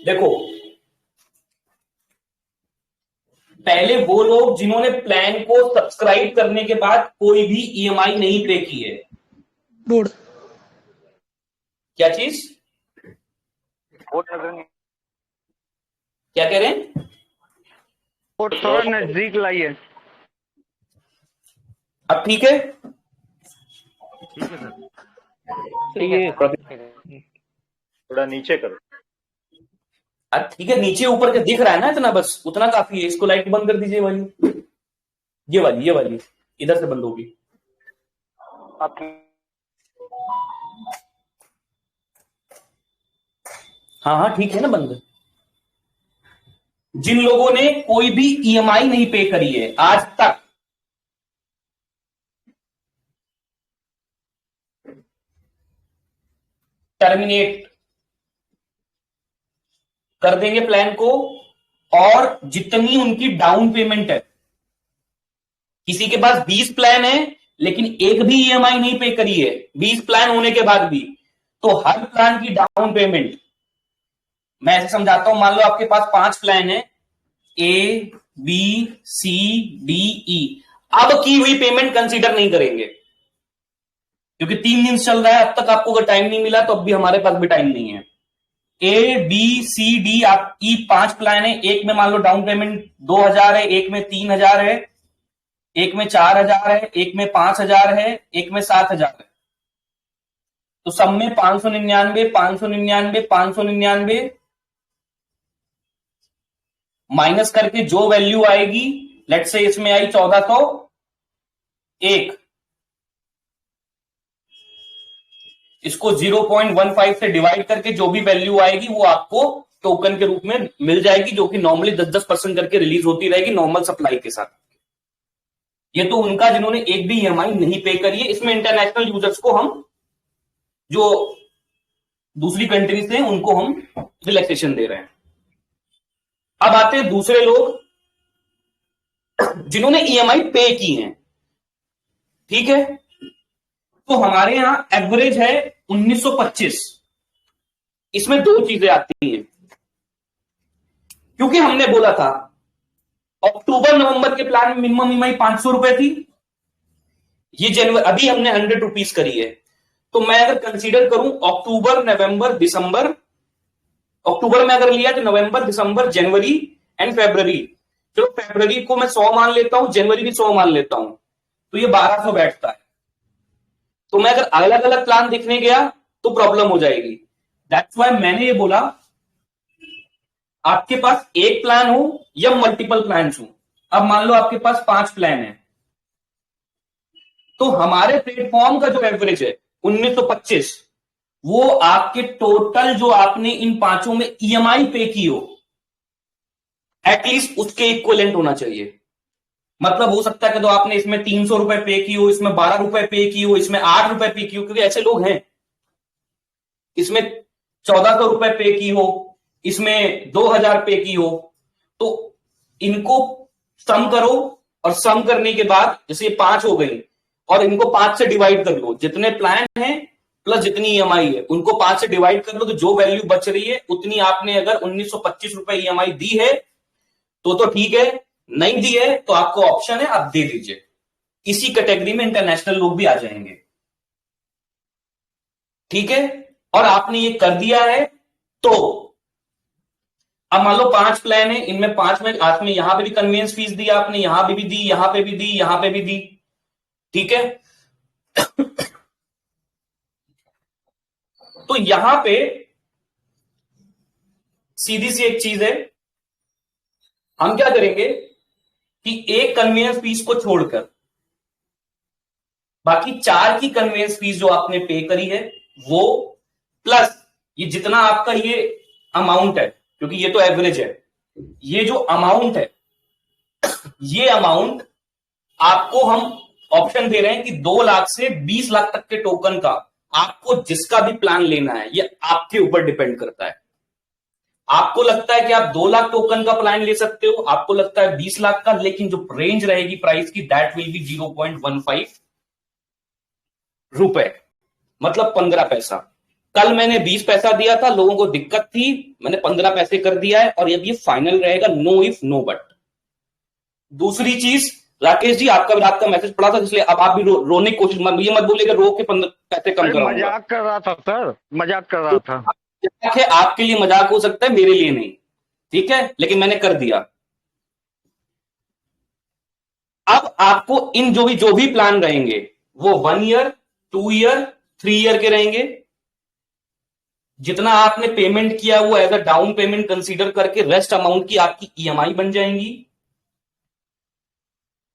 देखो, पहले वो लोग जिन्होंने प्लान को सब्सक्राइब करने के बाद कोई भी ईएमआई नहीं पे की है। बोर्ड क्या चीज? क्या कह रहे हैं? बोर्ड थोड़ा नजदीक लाइए। अब ठीक है? ठीक है थोड़ा नीचे करो। अब ठीक है, नीचे ऊपर के दिख रहा है ना, इतना बस उतना काफी है। इसको लाइट बंद कर दीजिए वाली, ये वाली इधर से बंद होगी। हाँ हाँ ठीक है ना बंद। जिन लोगों ने कोई भी ईएमआई नहीं पे करी है आज तक, टर्मिनेट कर देंगे प्लान को। और जितनी उनकी डाउन पेमेंट है, किसी के पास 20 प्लान है लेकिन एक भी ईएमआई नहीं पे करी है 20 प्लान होने के बाद भी, तो हर प्लान की डाउन पेमेंट, मैं ऐसे समझाता हूं, मान लो आपके पास 5 प्लान है, A B C D E. अब की हुई पेमेंट कंसीडर नहीं करेंगे क्योंकि 3 दिन चल रहा है, अब तक आपको अगर टाइम नहीं मिला तो अब भी हमारे पास भी टाइम नहीं है। ए बी सी डी आप ई 5 प्लान है, एक में मान लो डाउन पेमेंट 2000 है, एक में 3000 है, एक में 4000 है, एक में 5000 है, एक में 7000 है। तो सब में 599 599 599 माइनस करके जो वैल्यू आएगी, लेट्स से इसमें आई 1401, इसको 0.15 से डिवाइड करके जो भी वैल्यू आएगी वो आपको टोकन के रूप में मिल जाएगी, जो कि नॉर्मली 10-10% करके रिलीज होती रहेगी नॉर्मल सप्लाई के साथ। ये तो उनका जिन्होंने एक भी ईएमआई नहीं पे करी है। इसमें इंटरनेशनल यूजर्स को हम, जो दूसरी कंट्री से, उनको हम रिलैक्सेशन दे रहे हैं। अब आते हैं दूसरे लोग जिन्होंने ईएमआई पे की हैं, ठीक है। तो हमारे यहां एवरेज है 1925। इसमें 2 चीजें आती हैं, क्योंकि हमने बोला था अक्टूबर नवंबर के प्लान में मिनिमम ईएमआई 500 रुपए थी, ये जनवरी अभी हमने 100 रुपीज करी है। तो मैं अगर कंसीडर करूं अक्टूबर नवंबर दिसंबर, अक्टूबर में अगर लिया तो नवंबर दिसंबर जनवरी एंड फरवरी, चलो फरवरी को मैं 100 मान लेता हूं, जनवरी भी 100 मान लेता हूं, तो ये 1200 बैठता है। तो मैं अगर अलग अलग प्लान देखने गया तो प्रॉब्लम हो जाएगी। दैट्स व्हाई मैंने ये बोला आपके पास एक प्लान हो या मल्टीपल प्लान हो। अब मान लो आपके पास 5 प्लान है, तो हमारे प्लेटफॉर्म का जो एवरेज है 1925, वो आपके टोटल जो आपने इन 5 में ईएमआई पे की हो एटलीस्ट उसके इक्विवेलेंट होना चाहिए। मतलब हो सकता है कि तो आपने इसमें 300 रुपए पे की हो, इसमें 12 रुपए पे की हो, इसमें 8 रुपए पे की हो, क्योंकि ऐसे लोग हैं। इसमें 1400 रुपए पे की हो, इसमें 2000 पे की हो, तो इनको सम करो और सम करने के बाद जैसे 5 हो गई और इनको 5 से डिवाइड कर लो, जितने प्लान हैं प्लस जितनी ईएमआई है उनको 5 से डिवाइड कर लो, तो जो वैल्यू बच रही है उतनी आपने अगर 1925 रुपए ईएमआई दी है तो ठीक है, नहीं दी है तो आपको ऑप्शन है आप दे दीजिए। इसी कैटेगरी में इंटरनेशनल लोग भी आ जाएंगे, ठीक है। और आपने ये कर दिया है तो अब मान लो 5 प्लान है, इनमें 5 में आपने यहां पे भी कन्वीनियंस फीस दी, आपने यहां पे भी दी, यहां पे भी दी, यहां पे भी दी, ठीक है। तो यहां पे सीधी सी एक चीज है, हम क्या करेंगे कि एक कन्वीनियंस फीस को छोड़कर बाकी 4 की कन्वीनियंस फीस जो आपने पे करी है वो, प्लस ये जितना आपका ये अमाउंट है, क्योंकि ये तो एवरेज है, ये जो अमाउंट है, ये अमाउंट आपको हम ऑप्शन दे रहे हैं कि 2 लाख से 20 लाख तक के टोकन का आपको जिसका भी प्लान लेना है, ये आपके ऊपर डिपेंड करता है। आपको लगता है कि आप 2 लाख टोकन का प्लान ले सकते हो, आपको लगता है 20 लाख का, लेकिन जो रेंज रहेगी प्राइस की दैट विल बी 0.15 रुपए, मतलब 15 पैसा कल मैंने 20 पैसा दिया था, लोगों को दिक्कत थी, मैंने 15 पैसे कर दिया है, और अब ये फाइनल रहेगा, नो इफ नो बट। दूसरी चीज, राकेश जी आपका भी रात का मैसेज पड़ा था, इसलिए अब आप भी रोने की कोशिश मत, ये मत बोलिएगा रो के 15 पैसे कम कराऊंगा। मजाक कर रहा था सर, मजाक कर रहा था। है, आपके लिए मजाक हो सकता है, मेरे लिए नहीं, ठीक है, लेकिन मैंने कर दिया। अब आपको इन जो भी प्लान रहेंगे वो 1 ईयर, 2 ईयर, 3 ईयर के रहेंगे। जितना आपने पेमेंट किया वो as a down payment consider करके रेस्ट अमाउंट की आपकी ईएमआई बन जाएंगी।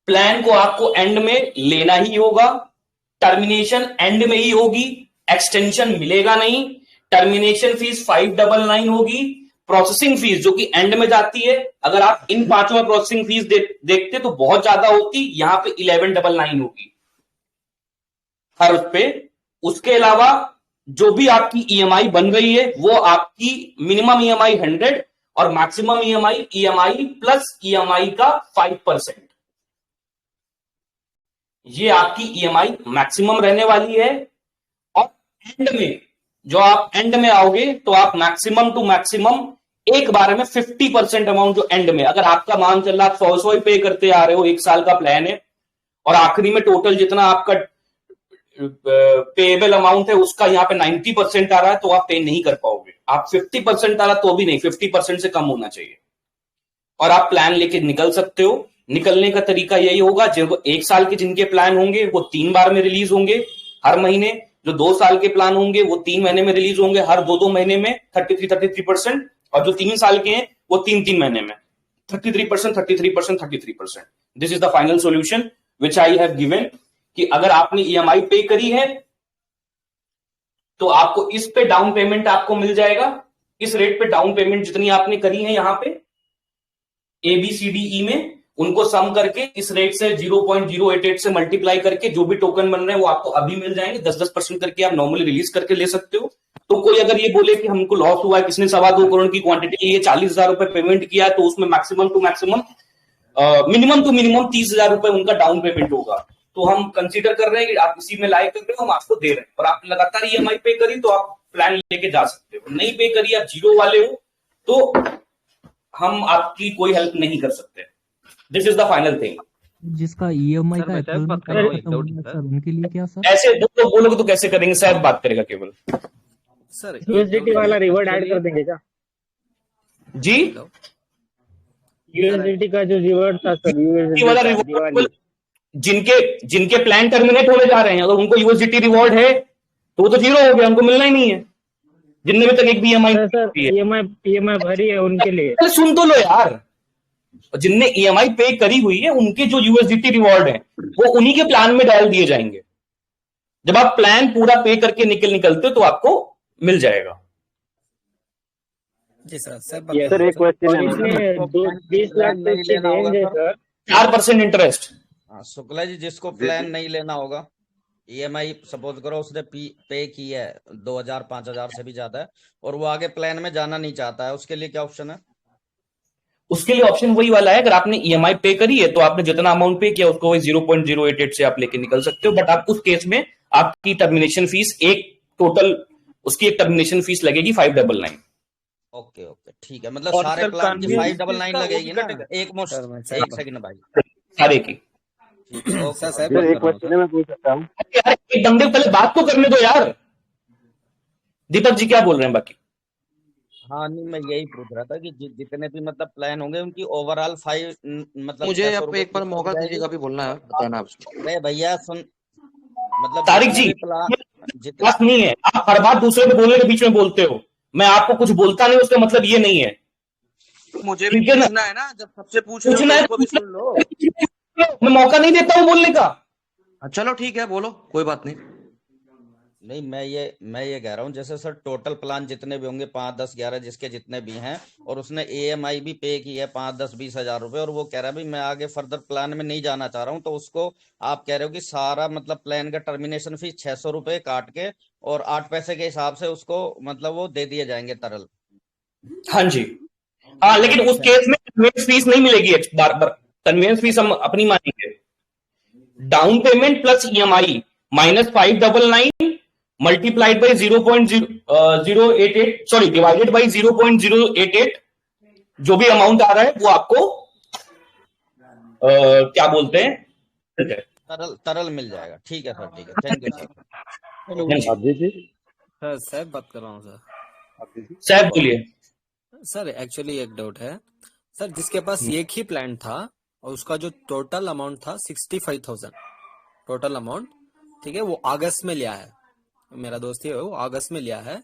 प्लान को आपको एंड में लेना ही होगा, टर्मिनेशन एंड में ही होगी, एक्सटेंशन मिलेगा नहीं। टर्मिनेशन फीस 599 होगी, प्रोसेसिंग फीस जो कि एंड में जाती है, अगर आप इन पांचों में प्रोसेसिंग फीस देखते तो बहुत ज्यादा होती, यहां पे 1199 होगी हर उस पे। उसके अलावा जो भी आपकी ईएमआई बन रही है वो आपकी मिनिमम ईएमआई 100 और मैक्सिमम ईएमआई प्लस ईएमआई का 5%, ये आपकी ईएमआई मैक्सिमम रहने वाली है। और एंड में जो आप एंड में आओगे तो आप मैक्सिमम टू मैक्सिमम एक बार में 50% अमाउंट जो एंड में, अगर आपका मान चल रहा आप 100 ही पे करते आ रहे हो, 1 साल का प्लान है, और आखिरी में टोटल जितना आपका पेएबल अमाउंट है उसका यहां पे 90% आ रहा है, तो आप पे नहीं कर पाओगे। आप 50% आ रहा तो भी नहीं, 50% से कम होना चाहिए, और आप प्लान लेके निकल सकते हो। निकलने का तरीका यही होगा, जो 1 साल के जिनके प्लान होंगे वो 3 बार में रिलीज होंगे हर महीने, जो 2 साल के प्लान होंगे वो 3 महीने में रिलीज होंगे हर 2-2 महीने में 33%, और जो 3 साल के हैं वो 3-3 महीने में 33%। This is the final solution which I have given, कि अगर आपने ईएमआई पे करी है तो आपको इस पे डाउन पेमेंट आपको मिल जाएगा, इस रेट पे डाउन पेमेंट जितनी आपने करी है यहां पे ABCDE में, उनको सम करके इस रेट से 0.088 से मल्टीप्लाई करके जो भी टोकन बन रहे हैं वो आपको अभी मिल जाएंगे। 10% करके आप नॉर्मली रिलीज करके ले सकते हो। तो कोई अगर ये बोले कि हमको लॉस हुआ है, किसने 2.25 करोड़ की क्वांटिटी, ये 40,000 रुपए पेमेंट किया है, तो उसमें maximum to maximum minimum to minimum 30,000 रुपए उनका डाउन पेमेंट होगा। तो हम कंसीडर कर रहे हैं कि आप इसी में लाइक कर रहे हो, हम आपको दे रहे हैं, और आपने लगातार ईएमआई पे करी तो आप प्लान लेके जा सकते हो। नहीं पे करी, आप जीरो वाले हो तो हम आपकी कोई हेल्प नहीं कर सकते। This is the final thing. जिसका ईएमआई का अप्रैल में खत्म होगा सर, उनके लिए क्या सर? ऐसे दो बोलोगे तो कैसे करेंगे, शायद बात करेगा केवल सर। यूएसडीटी वाला रिवॉर्ड ऐड कर देंगे क्या जी? यूएसडीटी का जो रिवॉर्ड था सर, यूएसडीटी वाला रिवॉर्ड जिनके प्लान टर्मिनेट होने जा रहे हैं, अगर उनको यूएसडीटी रिवॉर्ड है तो वो तो जीरो हो गया, उनको मिलना ही नहीं है, जिनने भी तक एक भी ईएमआई भरी है उनके लिए। सुन तो लो यार, जिनने ईएमआई पे करी हुई है उनके जो यूएसडीटी रिवॉर्ड है वो उन्हीं के प्लान में डाल दिए जाएंगे। जब आप प्लान पूरा पे करके निकलते हो तो आपको मिल जाएगा। जी सर। सर एक क्वेश्चन है, 20 लाख तक की रेंज है सर, 4% इंटरेस्ट। शुक्ला जी, जिसको प्लान नहीं लेना होगा, ईएमआई सपोज करो उसने पे की है 2,000 5,000 से भी ज्यादा है, और वो आगे प्लान में जाना नहीं चाहता है, उसके लिए क्या ऑप्शन है? उसके लिए ऑप्शन वही वाला है, अगर आपने ईएमआई पे करी है तो आपने जितना अमाउंट पे किया उसको वही 0.088 से आप लेके निकल सकते हो। बट आप उस केस में आपकी टर्मिनेशन फीस उसकी एक टर्मिनेशन फीस लगेगी 599। ओके ठीक है, मतलब सारे प्लान की 599 लगेगी ना? एक सेकंड भाई, सारे की। सर एक क्वेश्चन मैं पूछ सकता हूँ यार, एक दंगे पहले बात तो करने दो यार। दीपक जी क्या बोल रहे हैं बाकी? हाँ नहीं, मैं यही पूछ रहा था कि जितने भी मतलब प्लान होंगे उनकी ओवरऑल 5 मतलब मुझे अब एक बार मौका दीजिएगा, भी बोलना है, बताना आपको। अरे भैया सुन, मतलब तारिक जी बात नहीं है, आप हर बात दूसरे को बोलने के बीच में बोलते हो। मैं आपको कुछ बोलता नहीं, उसका मतलब ये नहीं है। मुझे भी पूछना है ना, जब सबसे पूछना है तो भी सुन लो। मैं मौका नहीं देता हूं बोलने का। चलो ठीक है, बोलो, कोई बात नहीं। नहीं, मैं ये कह रहा हूँ, जैसे सर टोटल प्लान जितने भी होंगे 5, 10, 11 जिसके जितने भी हैं, और उसने ईएमआई भी पे की है 5, 10, 20 हजार रुपए, और वो कह रहा है भाई मैं आगे फर्दर प्लान में नहीं जाना चाह रहा हूँ, तो उसको आप कह रहे हो कि सारा मतलब प्लान का टर्मिनेशन फीस 600 रुपए काट के और 8 पैसे के हिसाब से उसको मतलब वो दे दिए जाएंगे तरल। हाँ जी, हाँ, लेकिन उस केस में कन्वेंस फीस नहीं मिलेगी। बार कन्वेंस फीस हम अपनी मानेंगे। Down payment plus EMI -599 multiplied by 0.088 sorry divided by 0.088 जो भी अमाउंट आ रहा है वो आपको क्या बोलते हैं तरल मिल जाएगा। ठीक है सर, ठीक है, थैंक यू सर। सर साहब बात कर रहा हूँ सर। साहब बोलिए। सर एक्चुअली एक डाउट है सर, जिसके पास एक ही प्लान था और उसका जो टोटल अमाउंट था 65,000 टोटल अमाउंट, ठीक है, वो अगस्त में लिया है, मेरा दोस्त है वो अगस्त में लिया है।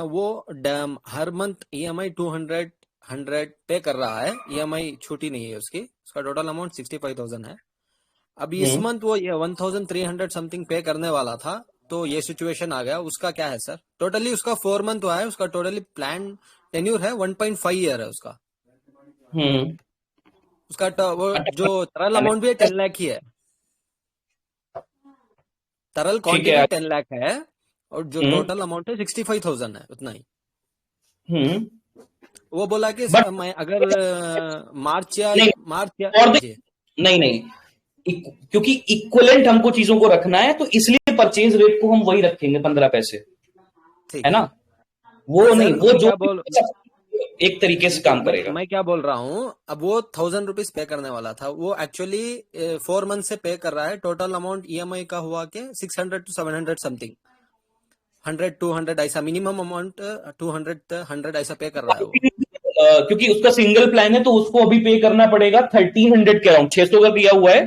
वो हर मंथ EMI 200 पे कर रहा है, EMI छूटी नहीं है उसकी, उसका टोटल अमाउंट 65,000 है। अभी इस मंथ वो 1,300 समथिंग पे करने वाला था, तो ये सिचुएशन आ गया। उसका क्या है सर? टोटली उसका 4 मंथ हुआ है, उसका टोटली प्लान टेन्यूर है 1.5 ईयर है उसका। उसका वो जो तरल अमाउंट भी 10 लाख ही है, तरल क्वांटिटी 10 लाख है और जो टोटल अमाउंट है 65,000 है, उतना ही। वो बोला कि मैं अगर मार्च या नहीं क्योंकि इक्वलेंट हमको चीजों को रखना है, तो इसलिए परचेज रेट को हम वही रखेंगे 15 पैसे, है ना। वो नहीं, वो जो एक तरीके से काम करेगा। मैं क्या बोल रहा हूँ, अब वो 1,000 रुपीज पे करने वाला था, वो एक्चुअली 4 मंथ से पे कर रहा है। टोटल अमाउंट EMI का हुआ के 600 to 700 समथिंग, 100-200 ऐसा मिनिमम अमाउंट 200-100 ऐसा पे कर रहा है वो। क्योंकि उसका सिंगल प्लान है तो उसको अभी पे करना पड़ेगा 1300 के अराउंड, 600 का दिया हुआ है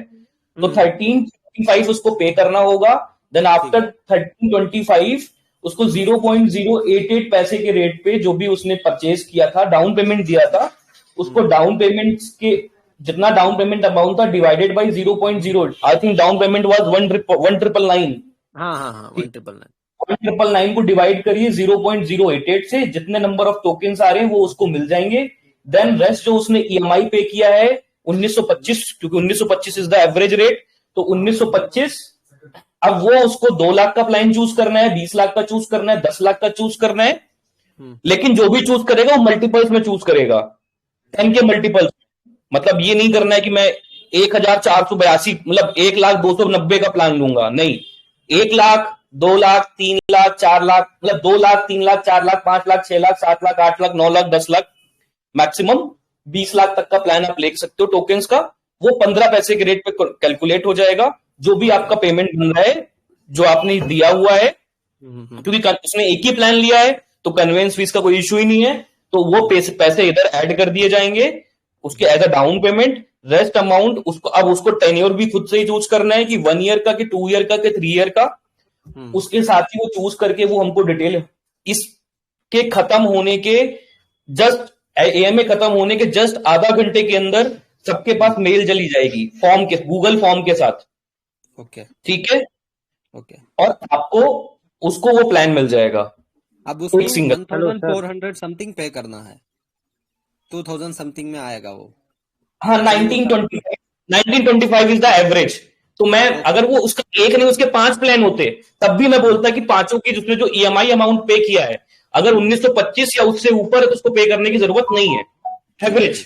तो 1325 उसको पे करना होगा। देन आफ्टर 1325 उसको 0.088 पैसे के रेट पे जो भी उसने परचेज किया था, डाउन पेमेंट दिया था, उसको डाउन पेमेंट के जितना डाउन पेमेंट अमाउंट था divided by 0.0, I think down payment was 1,999। हाँ 1,999 1,999 को डिवाइड करिए 0.088 से, जितने नंबर ऑफ टोकन्स आ रहे हैं वो उसको मिल जाएंगे। देन रेस्ट जो उसने EMI पे किया है 1925, क्योंकि 1925 इज द एवरेज रेट, तो 1925, अब वो उसको 2 लाख का प्लान चूज करना है, 20 लाख का चूज करना है, 10 लाख का चूज करना है, लेकिन जो भी चूज करेगा वो मल्टीपल्स में चूज करेगा, 10 के मल्टीपल्स। मतलब ये नहीं करना है कि मैं 1,482 मतलब 1,290,000 का प्लान लूंगा, नहीं, 1 लाख, 2 लाख, 3 लाख, 4 लाख, मतलब 2 लाख, 3 लाख, 4 लाख, 5 लाख, 6 लाख, 7 लाख, 8 लाख, 9 लाख, 10 लाख, मैक्सिमम 20 लाख तक का प्लान आप ले सकते हो टोकन्स का। वो 15 पैसे के रेट पे कैलकुलेट हो जाएगा, जो भी आपका पेमेंट बन रहा है, जो आपने दिया हुआ है, क्योंकि उसने एक ही प्लान लिया है तो कन्वेंस फीस का कोई इश्यू ही नहीं है, तो वो पैसे इधर ऐड कर दिए जाएंगे उसके as a down payment. Rest amount उसको, अब उसको टेन्योर भी खुद से ही चूज करना है कि 1 ईयर का, कि 2 ईयर का, कि 3 ईयर का, उसके साथ ही वो चूज करके वो हमको डिटेल इसके खत्म होने के जस्ट EMI खत्म होने के जस्ट आधा घंटे के अंदर सबके पास मेल चली जाएगी फॉर्म के, गूगल फॉर्म के साथ। ओके, ठीक है, ओके, और आपको उसको वो प्लान मिल जाएगा। अब उसको 1,400 समथिंग पे करना है, 2,000 समथिंग में आएगा वो। हाँ, 1925 इज द एवरेज। तो मैं अगर वो उसका एक नहीं उसके 5 प्लान होते तब भी मैं बोलता कि पांचों की जिसने जो EMI अमाउंट पे किया है, अगर 1925 या उससे ऊपर है तो उसको पे करने की जरूरत नहीं है, एवरेज,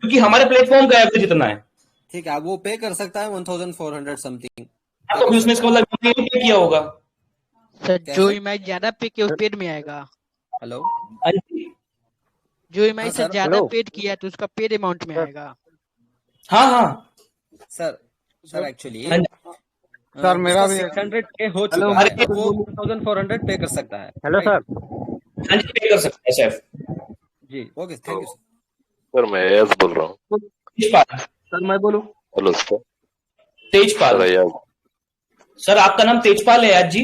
क्योंकि हमारे प्लेटफॉर्म का एवरेज इतना है। ठीक है, वो पे कर सकता है 1,400 समथिंग। तो बिजनेस का मतलब पे किया होगा सर, जो EMI ज्यादा पे किया उस पेड में आएगा। हेलो, जो EMI से ज्यादा पेड किया तो उसका पेड अमाउंट में आएगा। हाँ सर एक्चुअली सर मेरा भी 600 पे हो चुका है, तो वो 1,400 पे कर सकता है। हेलो सर, हाँ जी, पे कर सकता है सर जी। Okay, thank you sir. मैं यस बोल रहा हूँ। सर मैं बोलूं? Hello sir. तेजपाल सर, आपका नाम तेजपाल है आज जी?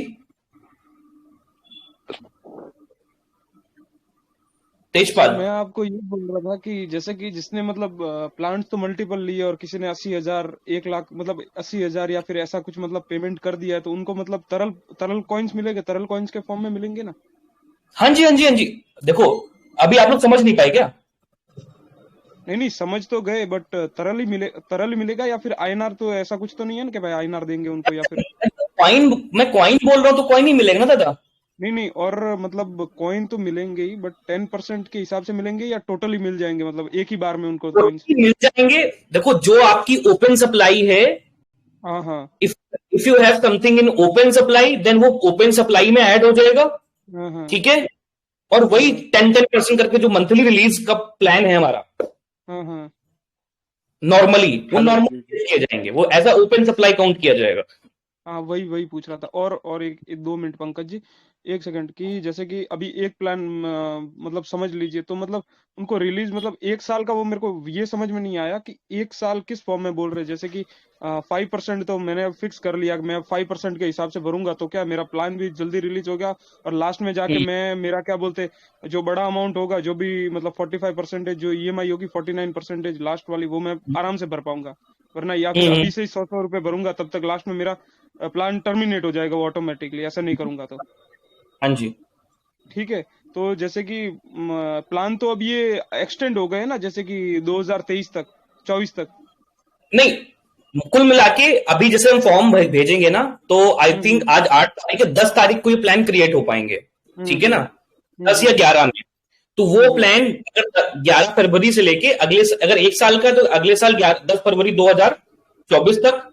तेजपाल, मैं आपको ये बोल रहा था कि जैसे कि जिसने मतलब प्लांट तो मल्टीपल लिए और किसी ने 80,000, 1 लाख, मतलब 80,000 या फिर ऐसा कुछ मतलब पेमेंट कर दिया है, तो उनको मतलब तरल कॉइन्स मिलेंगे, तरल कॉइन्स के फॉर्म में मिलेंगे ना? हाँ जी। देखो, अभी आप लोग समझ नहीं पाए क्या? नहीं समझ तो गए, बट तरल ही मिलेगा या फिर INR? तो ऐसा कुछ तो नहीं है ना कि भाई INR देंगे उनको या फिर मैं कॉइन बोल रहा हूँ, तो कॉइन ही मिलेगा ना दादा? नहीं, और मतलब कॉइन तो मिलेंगे ही, बट 10% के हिसाब से मिलेंगे या टोटली मिल जाएंगे, मतलब एक ही बार में उनको कॉइन्स मिल जाएंगे। देखो, जो आपकी ओपन सप्लाई है, हाँ, if if you have something in open supply then वो ओपन सप्लाई में ऐड हो जाएगा, ठीक है। और वही 10% करके जो मंथली रिलीज का प्लान है हमारा नॉर्मली, वो नॉर्मली किए जाएंगे, वो as a open supply count किया जाएगा। हाँ वही पूछ रहा था। और एक 2 मिनट पंकज जी, 1 सेकंड की, जैसे कि अभी एक प्लान मतलब समझ लीजिए, तो मतलब उनको रिलीज मतलब 1 साल का, वो मेरे को ये समझ में नहीं आया कि 1 साल किस फॉर्म में बोल रहे हैं। जैसे कि 5% तो मैंने फिक्स कर लिया, मैं 5% के हिसाब से भरूंगा, तो क्या मेरा प्लान भी जल्दी रिलीज हो गया, और लास्ट में जाके मैं मेरा क्या बोलते, जो बड़ा अमाउंट होगा, जो भी मतलब 45% जो EMI होगी, 49% लास्ट वाली, वो मैं आराम से भर पाऊंगा। वरना या फिर अभी से ही 100 रुपए भरूंगा, तब तक लास्ट में मेरा प्लान टर्मिनेट हो जाएगा वो ऑटोमेटिकली, ऐसा नहीं करूंगा तो। हाँ जी, ठीक है। तो जैसे कि प्लान तो अब ये एक्सटेंड हो गए ना, जैसे कि 2023 तक, 24 तक। नहीं, कुल मिला के अभी जैसे हम फॉर्म भेजेंगे ना, तो आई थिंक आज 8 तारीख है, 10 तारीख को ये प्लान क्रिएट हो पाएंगे, ठीक है ना, 10 या 11 में। तो वो प्लान अगर 11 फरवरी से लेके अगले, अगर 1 साल का, तो अगले साल 10 फरवरी 2024 तक,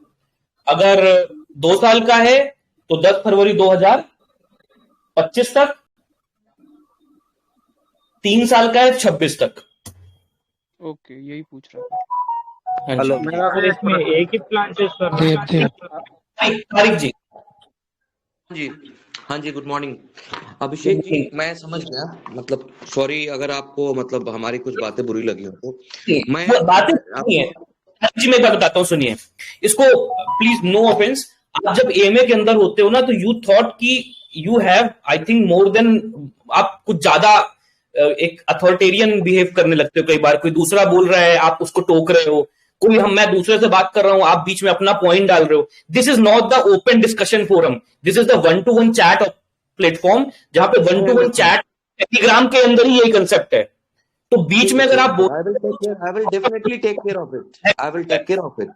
अगर 2 साल का है तो 10 फरवरी 2025 तक, 3 साल का है 26 तक। ओके, यही पूछ रहा था। हेलो, मैं फिर इसमें एक ही प्लान चूज करना। तारिक जी। जी हाँ जी, गुड मॉर्निंग अभिषेक जी। मैं समझ गया, मतलब सॉरी अगर आपको मतलब हमारी कुछ बातें बुरी लगी हो तो। मैं बातें नहीं है जी, मैं बताता हूँ, सुनिए इसको प्लीज, नो ऑफेंस। आप जब एएमए के अंदर होते हो ना, तो यू थॉट कि you have, I think more than, आप कुछ ज्यादा एक अथॉरिटेरियन बिहेव करने लगते हो। कई बार कोई दूसरा बोल रहा है, आप उसको टोक रहे हो, कोई मैं दूसरे से बात कर रहा हूं, आप बीच में अपना पॉइंट डाल रहे हो। This is not the open discussion forum, this is the 1-to-1 chat platform, जहां पे 1-to-1 चैट, टेलीग्राम के अंदर ही यही कंसेप्ट है। तो बीच में अगर आप I will definitely take care of it. I will take care of it.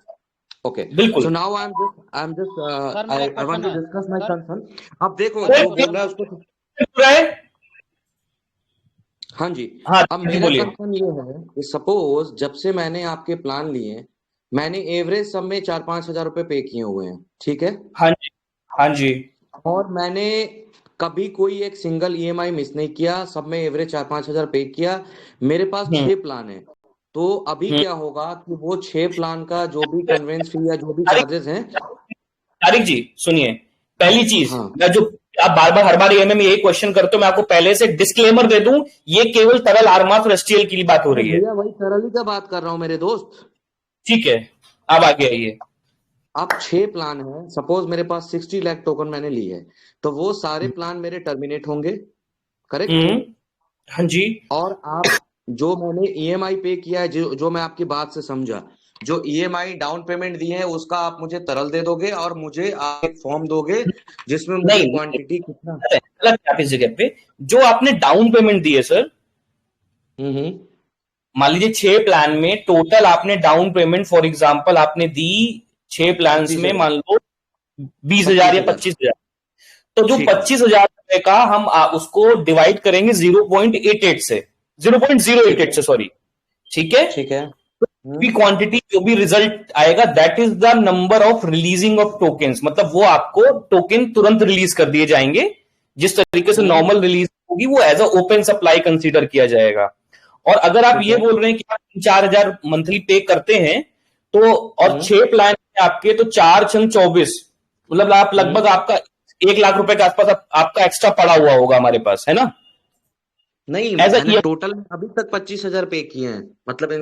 Okay. बिल्कुल। So now I'm just I want to discuss my concern. अब देखो जो बोल रहा है उसको, हाँ जी। हाँ, अब मेरा कंसर्न ये है कि सपोज जब से मैंने आपके प्लान लिए, मैंने एवरेज सब में 4-5 हजार रुपए पे किए हुए हैं, ठीक है। हाँ जी, हाँ जी। और मैंने कभी कोई एक सिंगल EMI मिस नहीं किया, सब में एवरेज 4-5 हजार पे किया। मेरे पास 6 प्लान है, तो अभी क्या होगा कि वो 6 प्लान का जो भी कन्वेंस फी या जो भी चार्जेस हैं। तारिक जी सुनिए, पहली चीज, मैं जो आप बार बार हर बार EMI में यही क्वेश्चन करते हो, मैं आपको पहले से डिस्क्लेमर दे दूं, ये केवल तरल आरमास और STL की बात हो रही है। वही तरल ही का बात कर रहा हूं मेरे दोस्त। ठीक है, अब आगे आइए। अब 6 प्लान है, सपोज मेरे पास 60 लाख टोकन मैंने ली है, तो वो सारे प्लान मेरे टर्मिनेट होंगे, करेक्ट? हाँ जी। और आप जो मैंने EMI पे किया है, जो मैं आपकी बात से समझा, जो EMI डाउन पेमेंट दी है उसका आप मुझे तरल दे दोगे, और मुझे आप एक फॉर्म दोगे जिसमें मुझे क्वांटिटी कितना इस जगह पे जो आपने डाउन पेमेंट दी है सर, मान लीजिए 6 प्लान में टोटल आपने डाउन पेमेंट, फॉर एग्जांपल आपने दी 6 प्लान में मान लो 20,000 या 25,000, तो जो 25,000 रुपए का हम उसको डिवाइड करेंगे 0.88 से, 0.088 से, सॉरी, ठीक है। ठीक है। भी क्वांटिटी जो भी रिजल्ट आएगा, that is the number of releasing of tokens, मतलब वो आपको टोकन तुरंत रिलीज कर दिए जाएंगे। जिस तरीके से नॉर्मल रिलीज होगी वो as a open supply consider किया जाएगा। और अगर आप ये बोल रहे हैं कि आप 4,000 मंथली पे करते हैं, तो और 6 प्लान आपके, तो 4×24, मतलब आप लगभग आपका 1 लाख रुपए के आसपास आपका एक्स्ट्रा पड़ा हुआ होगा हमारे पास, है ना? नहीं, मैंने टोटल अभी तक 25,000 पे किए हैं, मतलब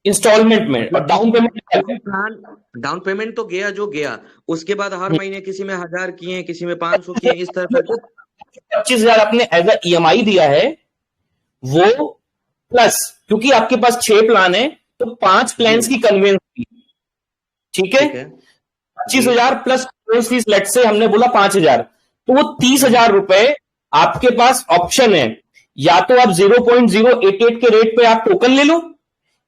इंस्टॉलमेंट में और डाउन पेमेंट तो गया जो गया, उसके बाद हर महीने किसी में 1,000 किए, किसी में 500 किए, इस तरह से 25,000 आपने एज अ EMI दिया है वो, प्लस क्योंकि आपके पास 6 प्लान है तो 5 प्लान्स की कन्वेंस फी, ठीक है। 25,000 प्लस कन्वेंस फीस, लेट से हमने बोला 5,000, तो वो 30,000 रुपए आपके पास ऑप्शन है, या तो आप 0.088 के रेट पे आप टोकन ले लो,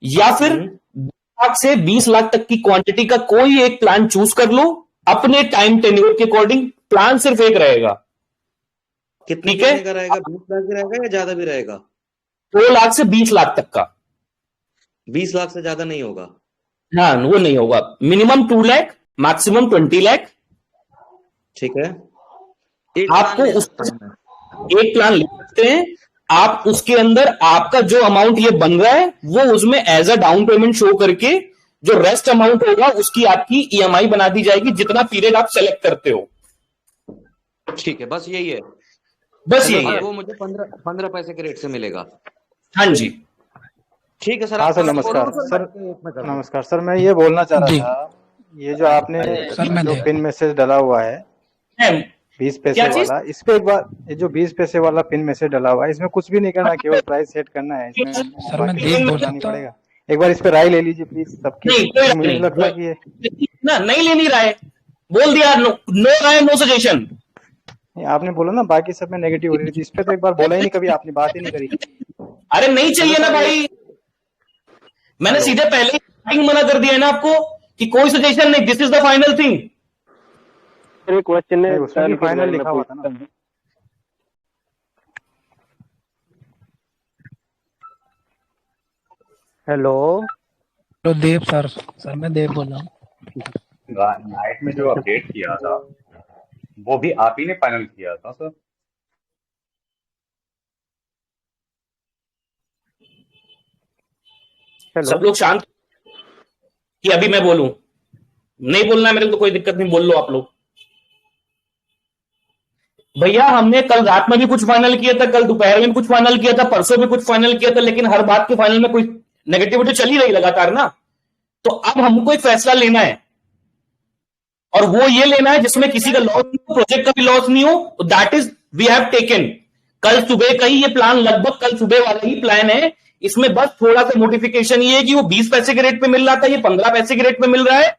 या फिर 10 लाख से 20 लाख तक की क्वांटिटी का कोई एक प्लान चूज कर लो अपने टाइम टेन्योर के अकॉर्डिंग। प्लान सिर्फ एक रहेगा। कितने का रहेगा? 20 लाख भी रहेगा या ज्यादा भी रहेगा? 2 लाख से 20 लाख तक का। 20 लाख से ज्यादा नहीं होगा? हाँ, वो नहीं होगा। Minimum 2 lakh, maximum 20 lakh. ठीक है, आपको एक प्लान ले सकते हैं आप, उसके अंदर आपका जो अमाउंट ये बन रहा है वो उसमें as a down payment show करके जो रेस्ट अमाउंट होगा उसकी आपकी ईएमआई बना दी जाएगी, जितना पीरियड आप सेलेक्ट करते हो। ठीक है, बस यही है, बस यही है। वो मुझे 15 पैसे के रेट से मिलेगा। हाँ जी, ठीक है सर। हाँ सर, नमस्कार सर। नमस्कार सर, मैं ये बोलना चाह रहा था, ये जो आपने जो पिन मैसेज डाला हुआ है 20 पैसे वाला, इस पे एक बार, ये जो 20 पैसे वाला पिन मैसेज डाला हुआ है, इसमें कुछ भी नहीं करना, केवल प्राइस सेट करना है, इसमें सर मैं देख बोल सकता पड़ेगा। एक बार इस पे राय ले लीजिए प्लीज सबकी। मुझे लगता है कि ना नहीं लेनी राय, बोल दिया नो राय नो सजेशन। आपने बोला ना बाकी सब में नेगेटिव हो रही थी, इस पे तो एक बार बोला ही नहीं, कभी आपने बात ही नहीं करी। अरे नहीं चाहिए ना भाई, मैंने सीधे पहले ही मना कर दिया है ना आपको कि कोई सजेशन नहीं, this is the final thing. Question है, उसमें भी फाइनल लिखा हुआ था ना। हेलो देव सर मैं देव बोल रहा हूँ। नाइट में जो अपडेट किया था वो भी आप ही ने फाइनल किया था सर? सब लोग शांत कि अभी मैं बोलूं? नहीं बोलना है मेरे को तो कोई दिक्कत नहीं, बोल लो आप लोग। भैया हमने कल रात में भी कुछ फाइनल किया था, कल दोपहर में भी कुछ फाइनल किया था, परसों भी कुछ फाइनल किया था, लेकिन हर बात के फाइनल में कोई नेगेटिविटी चल ही रही लगातार ना। तो अब हमको एक फैसला लेना है, और वो ये लेना है जिसमें किसी का लॉस नहीं हो, प्रोजेक्ट का भी लॉस नहीं हो। That is we have taken. कल सुबह का ही ये प्लान, लगभग कल सुबह वाला ही प्लान है। इसमें बस थोड़ा सा मोडिफिकेशन ये है कि वो 20 पैसे के रेट पे मिल रहा था, ये 15 पैसे के रेट पे मिल रहा है,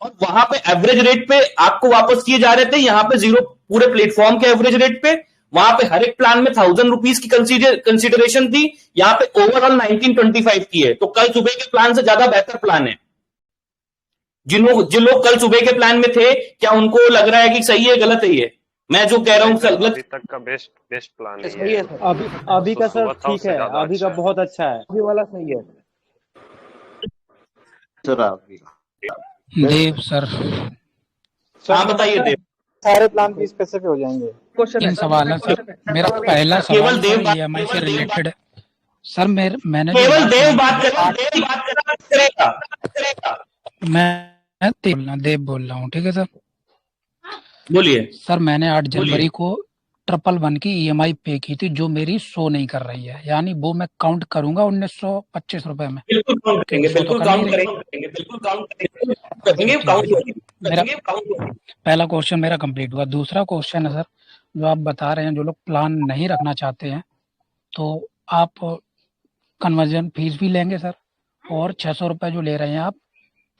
और वहां पे एवरेज रेट पे आपको वापस किए जा रहे थे, यहां पे 0 पूरे प्लेटफॉर्म के एवरेज रेट पे। वहां पे हर एक प्लान में 1000 रुपीज की कंसीडरेशन थी, यहां पे ओवरऑल 1925 की है। तो कल सुबह के प्लान से ज्यादा बेहतर प्लान है। जिन लोग कल सुबह के प्लान में थे, क्या उनको लग रहा है कि सही है गलत है? ये मैं जो कह रहा हूँ गलत? अभी तक का बेस्ट प्लान है। अभी का सर ठीक है, अभी का बहुत अच्छा है, अभी वाला सही है सर। अभी देव सर हाँ बताइए देव। सारे प्लान 20 पैसे पे हो जाएंगे। तीन सवाल है सर। मेरा पहला केवल सवाल देव ईएमआई से रिलेटेड है सर। मैंने केवल देव बात करेगा। मैं देव बोल रहा हूँ, ठीक है सर। बोलिए सर मैंने 8 जनवरी को 111 की ईएमआई पे की थी, जो मेरी शो नहीं कर रही है, यानी वो मैं काउंट करूंगा 1925 रुपए में। बिल्कुल काउंट करेंगे, बिल्कुल काउंट करेंगे, बिल्कुल काउंट करेंगे। मेरा पहला क्वेश्चन मेरा कंप्लीट हुआ। दूसरा क्वेश्चन है सर, जो आप बता रहे हैं जो लोग प्लान नहीं रखना चाहते हैं, तो आप कन्वर्जन फीस भी लेंगे सर, और 600 रुपए जो ले रहे हैं आप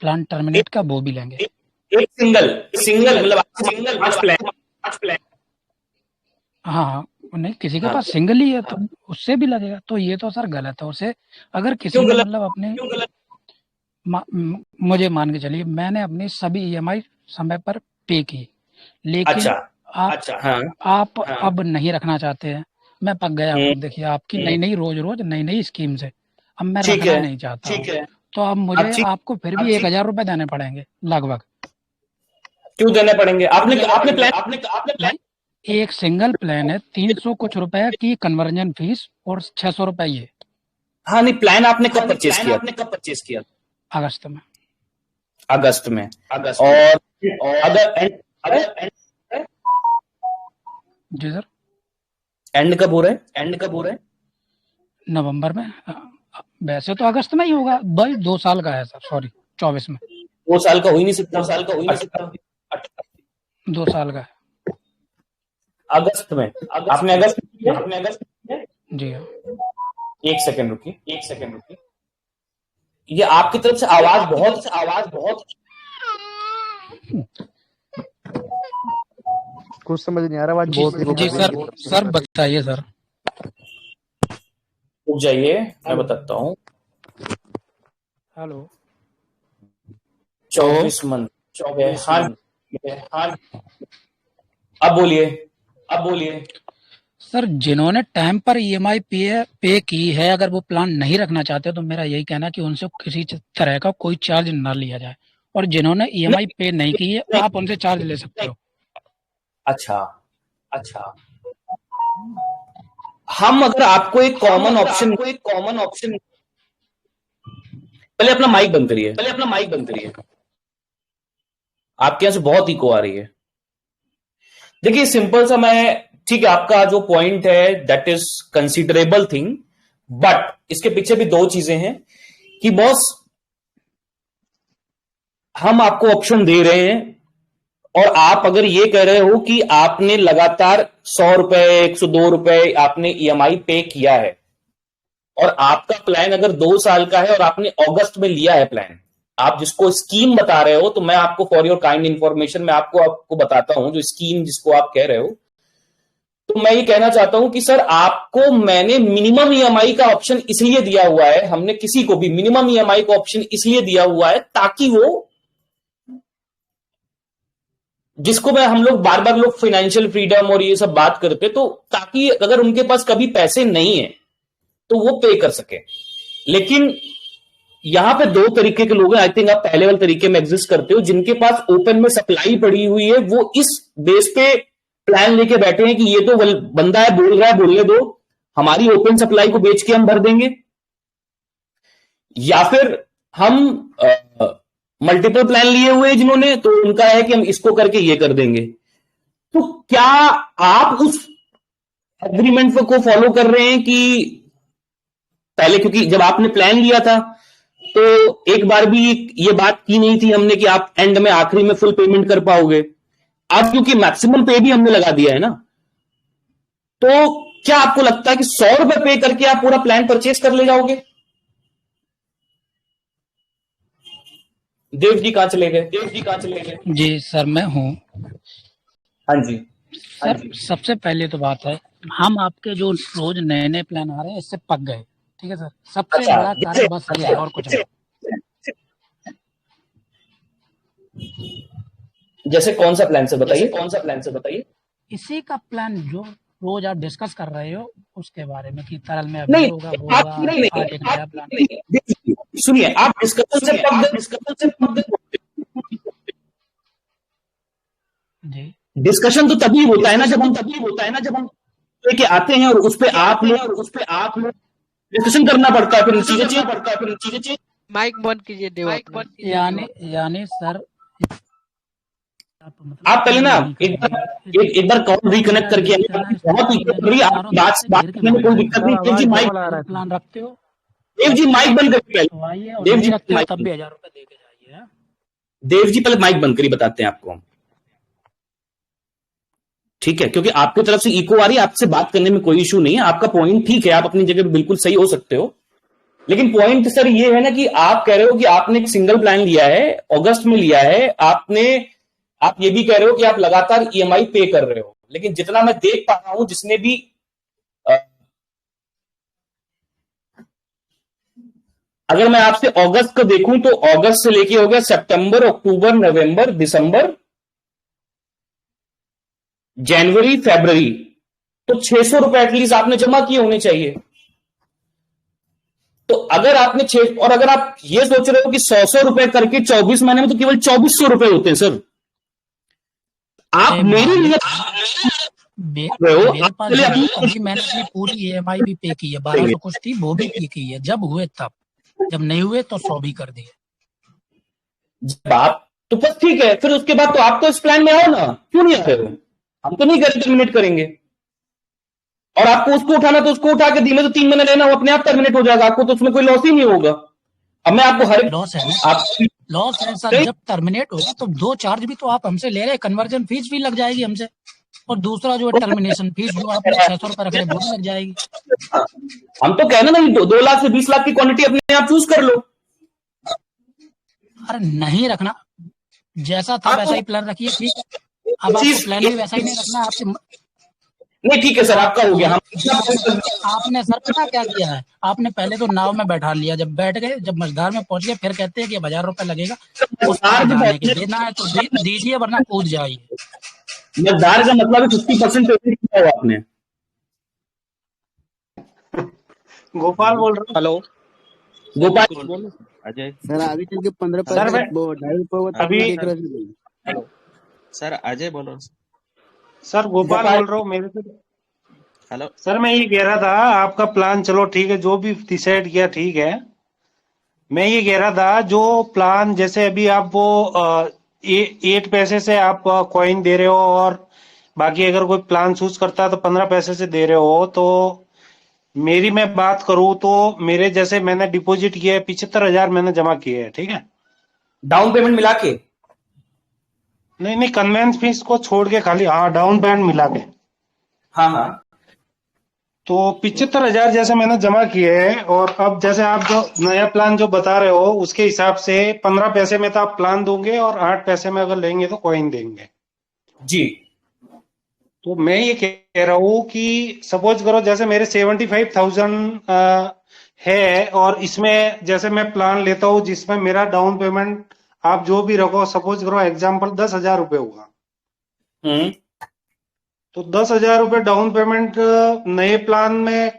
प्लान टर्मिनेट का वो भी लेंगे? एक सिंगल मतलब प्लान। हाँ नहीं, किसी के पास सिंगल ही है तो उससे भी लगेगा, तो ये तो सर गलत है। उसे अगर किसी ने मतलब अपने मुझे मान के चलिए, मैंने अपनी सभी ईएमआई समय पर पे की, लेकिन आप अब नहीं रखना चाहते हैं, मैं पक गया हूँ। देखिए आपकी नई रोज नई स्कीम से अब मैं रखना नहीं चाहता हूँ, तो अब मुझे आपको फिर भी 1000 रुपए देने पड़ेंगे लगभग। क्यों देने पड़ेंगे? आपने प्लान एक सिंगल प्लान है 300 कुछ रुपए की कन्वर्जन फीस और 600 रुपए ये। हाँ नहीं, प्लान आपने कब परचेज किया? अगस्त में। और अगर जी सर, एंड कब हो रहा है? नवंबर में। वैसे तो अगस्त में ही होगा भाई, 2 साल का है सर, सॉरी 24 में। 2 साल का हो ही नहीं सकता। 2 साल का है अगस्त में। आपने अगस्त में जी हाँ। एक सेकंड रुकिए। ये आपकी तरफ से आवाज बहुत कुछ समझ नहीं आ रहा, आवाज बहुत। जी सर बताइए सर। रुक जाइए, मैं बताता हूँ। Hello 24 month. हाँ अब बोलिए सर। जिन्होंने टाइम पर ईएमआई पे की है, अगर वो प्लान नहीं रखना चाहते तो मेरा यही कहना है कि उनसे किसी तरह का कोई चार्ज ना लिया जाए, और जिन्होंने ईएमआई पे नहीं की है आप उनसे चार्ज ले सकते हो। अच्छा अच्छा, हम अगर आपको एक कॉमन ऑप्शन पहले अपना माइक बंद करिए, आपके यहां से बहुत इको आ रही है। देखिए सिंपल सा मैं, ठीक है आपका जो पॉइंट है that is considerable thing, but इसके पीछे भी दो चीजें हैं कि बॉस हम आपको ऑप्शन दे रहे हैं और आप अगर ये कह रहे हो कि आपने लगातार 100 रुपए 102 रुपए आपने ईएमआई पे किया है और आपका प्लान अगर 2 साल का है और आपने अगस्त में लिया है प्लान, आप जिसको स्कीम बता रहे हो, तो मैं आपको फॉर योर काइंड इंफॉर्मेशन मैं आपको बताता हूं, जो स्कीम जिसको आप कह रहे हो, तो मैं ये कहना चाहता हूं कि सर आपको मैंने मिनिमम ईएमआई का ऑप्शन इसलिए दिया हुआ है, हमने किसी को भी मिनिमम ईएमआई का ऑप्शन इसलिए दिया हुआ है ताकि वो, जिसको मैं हम लोग बार बार लोग फाइनेंशियल फ्रीडम और ये सब बात करते, तो ताकि अगर उनके पास कभी पैसे नहीं है तो वो पे कर सके। लेकिन यहां पे दो तरीके के लोग हैं, आई थिंक आप पहले वाले तरीके में एग्जिस्ट करते हो, जिनके पास ओपन में सप्लाई पड़ी हुई है, वो इस बेस पे प्लान लेके बैठे हैं कि ये तो बंदा है बोल रहा है बोलने दो, हमारी ओपन सप्लाई को बेच के हम भर देंगे। या फिर हम मल्टीपल प्लान लिए हुए हैं जिन्होंने, तो उनका है कि हम इसको करके ये कर देंगे। तो क्या आप उस एग्रीमेंट को फॉलो कर रहे हैं कि पहले, क्योंकि जब आपने प्लान लिया था तो एक बार भी ये बात की नहीं थी हमने कि आप एंड में आखिरी में फुल पेमेंट कर पाओगे, अब क्योंकि मैक्सिमम पे भी हमने लगा दिया है ना, तो क्या आपको लगता है कि 100 रुपए पे करके आप पूरा प्लान परचेज कर ले जाओगे? देव जी कहां चले गए? जी सर मैं हूं। हाँ जी सर सबसे पहले तो बात है, हम आपके जो रोज नए नए प्लान आ रहे हैं इससे पक गए, ठीक है सर, सबसे बड़ा कारण बस ये है और कुछ नहीं। जैसे कौन सा प्लान से बताइए? इसी का प्लान जो रोज आप डिस्कस कर रहे हो उसके बारे में कि तरल में अभी होगा वो होगा, आज एक नया प्लान। सुनिए, आप डिस्कशन से जी, डिस्कशन तो तभी होता है ना जब हम लेके आते हैं और उस पे आप लोग डिस्कशन करना पड़ता है, फिर चीजें माइक बंद कीजिए। यानी सर आप पहले ना एक बार कॉल रिकनेक्ट करके बहुत बात में कोई दिक्कत नहीं। देव जी माइक प्लान रखते हो, देव जी माइक बंद करिए, देव जी तब भी 1000 रुपए दे के जाइए। देव जी पहले माइक बंद करिए, बताते हैं आपको, ठीक है? क्योंकि आपकी तरफ से इको आ रही है, आपसे बात करने में कोई इशू नहीं है, आपका पॉइंट ठीक है, आप अपनी जगह पे बिल्कुल सही हो सकते हो, लेकिन पॉइंट सर ये है ना कि आप कह रहे हो कि आपने एक सिंगल प्लान लिया है, अगस्त में लिया है, आप ये भी कह रहे हो कि आप लगातार ईएमआई पे कर रहे हो, लेकिन जितना मैं देख पा रहा हूं, जिसने भी अगर मैं आपसे अगस्त को देखूं तो अगस्त से लेके हो गया सितंबर, अक्टूबर, नवंबर, दिसंबर, जनवरी, फरवरी, तो 600 रुपए एटलीस्ट आपने जमा किए होने चाहिए। तो अगर आपने और अगर आप ये सोच रहे हो कि 100 रुपए करके 24 महीने में, तो केवल 2400 रुपए होते हैं सर। आप मेरे लिए मैंने अपनी पूरी ईएमआई भी पे की है, 1200 कुछ थी वो भी पे की है, जब हुए तब, जब नहीं हुए तो 100 भी कर दिए। बात तो बस ठीक है, फिर उसके बाद तो आप तो इस प्लान में आओ ना, क्यों नहीं आते हो? हम तो नहीं करें टर्मिनेट करेंगे, और आपको उसको उठाना तो उसको उठा के धीमे तो 3 महीने लेना, वो अपने आप टर्मिनेट हो जाएगा, आपको तो उसमें कोई लॉस ही नहीं होगा। अब मैं आपको हर लॉस है सर, जब टर्मिनेट होगा तो 2 चार्ज भी तो आप हमसे ले रहे, कन्वर्जन फीस भी लग जाएगी हमसे, और दूसरा जो टर्मिनेशन फीस जो आपने 600 रुपए रख रहे वो भी लग जाएगी। हम तो कहना नहीं, 2 लाख से 20 लाख की क्वांटिटी अपने आप चूज कर लो। अरे नहीं रखना, जैसा था वैसा ही प्लान रखिए, ठीक है? अब आपको प्लान भी वैसा ही नहीं रखना आपसे। नहीं ठीक है सर, आपका हो गया। आपने सर पता क्या किया है, आपने पहले तो नाव में बैठा लिया, जब बैठ गए, जब मझधार में पहुंच गए, फिर कहते हैं कि 1000 रुपए लगेगा, देना है तो दीजिए वरना कूद जाइए। मझधार का मतलब 50% पेमेंट किया आपने। गोपाल बोल रहा हूँ। हेलो गोपाल अजय सर आगे चल के 15 सर मैं अभी हेलो सर, अजय बोलो। सर गोपाल बोल रहा हूँ मेरे से। हेलो सर मैं ये कह रहा था आपका प्लान चलो ठीक है, जो भी डिसाइड किया ठीक है। मैं ये कह रहा था जो प्लान जैसे अभी आप वो 8 पैसे से आप कॉइन दे रहे हो, और बाकी अगर कोई प्लान चूज करता है तो 15 पैसे से दे रहे हो, तो मेरी मैं बात करूं तो मेरे जैसे मैंने डिपॉजिट किया है 75,000 मैंने जमा किए है, ठीक है, डाउन पेमेंट मिला के। नहीं नहीं, कन्वेंस फीस को छोड़ के खाली, हाँ डाउन पेमेंट मिला के। हाँ हाँ। तो 75,000 जैसे मैंने जमा किए हैं, और अब जैसे आप जो नया प्लान जो बता रहे हो उसके हिसाब से 15 पैसे में तो आप प्लान दोगे, और 8 पैसे में अगर लेंगे तो कॉइन देंगे जी। तो मैं ये कह रहा हूँ कि सपोज करो जैसे मेरे 75,000 है, और इसमें जैसे मैं प्लान लेता हूँ जिसमें मेरा डाउन पेमेंट आप जो भी रखो, सपोज करो एग्जाम्पल 10,000 रुपये होगा, तो 10,000 रुपये डाउन पेमेंट नए प्लान में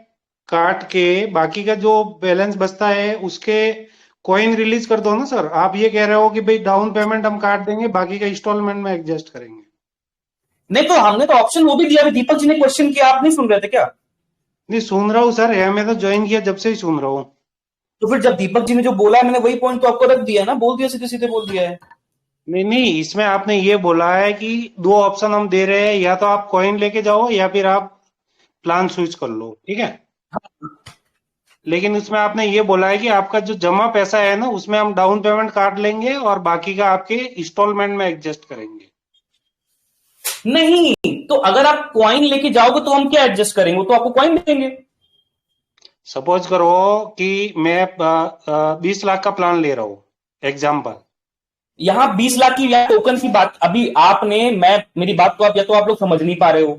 काट के बाकी का जो बैलेंस बचता है उसके कॉइन रिलीज कर दो ना सर। आप ये कह रहे हो कि भाई डाउन पेमेंट हम काट देंगे, बाकी का इंस्टॉलमेंट में एडजस्ट करेंगे। नहीं तो हमने तो ऑप्शन वो भी दिया। दीपक जी ने क्वेश्चन किया, आप नहीं सुन रहे थे क्या? नहीं सुन रहा हूँ सर, है मैं तो ज्वाइन किया जब से ही सुन रहा हूँ। तो फिर जब दीपक जी ने जो बोला मैंने वही पॉइंट तो आपको रख दिया ना, बोल दिया, सीधे सीधे बोल दिया है। नहीं नहीं, इसमें आपने ये बोला है कि 2 ऑप्शन हम दे रहे हैं, या तो आप कॉइन लेके जाओ या फिर आप प्लान स्विच कर लो, ठीक है। लेकिन उसमें आपने ये बोला है कि आपका जो जमा पैसा है ना उसमें हम डाउन पेमेंट काट लेंगे और बाकी का आपके इंस्टॉलमेंट में एडजस्ट करेंगे। नहीं, तो अगर आप कॉइन लेके जाओगे तो हम क्या एडजस्ट करेंगे? तो आपको कॉइन देंगे। सपोज करो कि मैं 20 लाख का प्लान ले रहा हूं, एग्जाम्पल। यहां 20 लाख की या टोकन की बात अभी आपने, मैं मेरी बात को आप या तो आप लोग समझ नहीं पा रहे हो।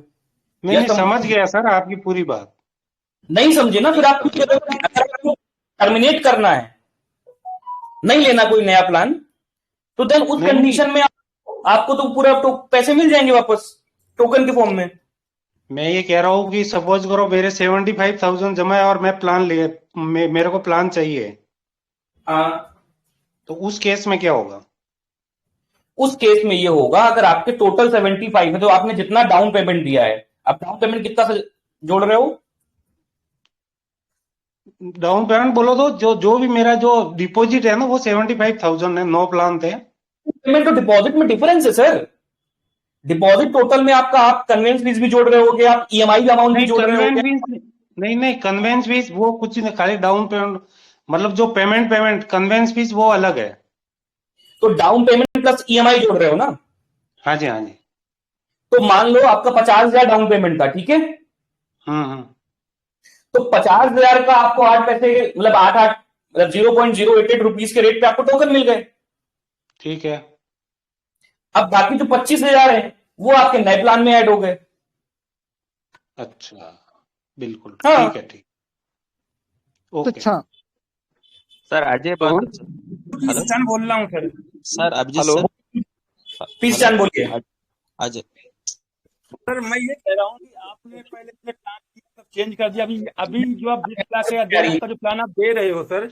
नहीं समझ गया सर आपकी पूरी बात। नहीं समझे ना, फिर आपको टर्मिनेट करना है, नहीं लेना कोई नया प्लान, तो देन उस कंडीशन में आपको तो पूरा पैसे मिल जाएंगे वापस टोकन के फॉर्म में। मैं ये कह रहा हूं कि सपोज करो मेरे 75,000 जमा है और मैं प्लान मेरे को प्लान चाहिए, तो उस केस में क्या होगा? उस केस में ये होगा, अगर आपके टोटल 75 है तो आपने जितना डाउन पेमेंट दिया है, आप डाउन पेमेंट कितना से जोड़ रहे हो? डाउन पेमेंट बोलो तो जो भी मेरा जो डिपॉजिट है ना वो 75,000 है, 9 प्लान थे। पेमेंट और डिपॉजिट में डिफरेंस है सर। डिपॉजिट टोटल में आपका आप कन्वेंस फीस भी जोड़ रहे होगे, आप ईएमआई अमाउंट भी जोड़ रहे होगे। नहीं कन्वेंस फीस वो कुछ नहीं, खाली डाउन पेमेंट मतलब जो पेमेंट कन्वेंस फीस वो अलग है। तो डाउन पेमेंट प्लस ईएमआई जोड़ रहे हो ना? हाँ जी हाँ जी। तो मान लो आपका 50,000 डाउन पेमेंट था, ठीक है। तो 50,000 का आपको 8 पैसे मतलब 8 मतलब 0.088 रुपीज के रेट पे आपको टोकन मिल गए, ठीक है। अब बाकी जो 25,000 है वो आपके नए प्लान में ऐड हो गए। अच्छा बिल्कुल, हाँ। ठीक है, ठीक। ओके। अच्छा सर अजय चांद बोल रहा हूँ sir. Sir Abhijit sir, please Chand बोलिए। अजय सर मैं ये कह रहा हूँ कि आपने पहले अपने प्लान चेंज कर दिया, अभी जो आप 20 लाख या 2 लाख का जो प्लान आप दे रहे हो सर,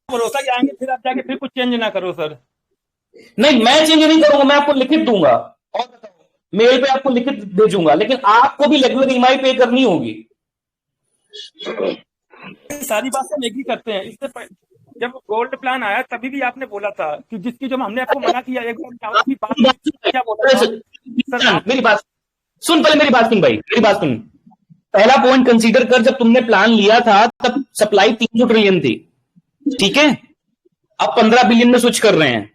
भरोसा कि आएंगे फिर आप जाके फिर कुछ चेंज ना करो सर। नहीं मैं चेंज नहीं करूंगा, मैं आपको लिखित दूंगा और मेल पे आपको लिखित भेजूंगा, लेकिन आपको भी रेगुलर ईएमआई पे करनी होगी। सारी बात हम एग्री करते हैं। इससे जब गोल्ड प्लान आया तभी भी आपने बोला था कि जिसकी जब हमने आपको मना किया, एक बार क्या बोला था? मेरी बात सुन, पहले मेरी बात सुन भाई, मेरी बात सुन। पहला पॉइंट कंसीडर कर, जब तुमने प्लान लिया था तब सप्लाई 300 ट्रिलियन थी, ठीक है। अब 15 बिलियन में स्विच कर रहे हैं।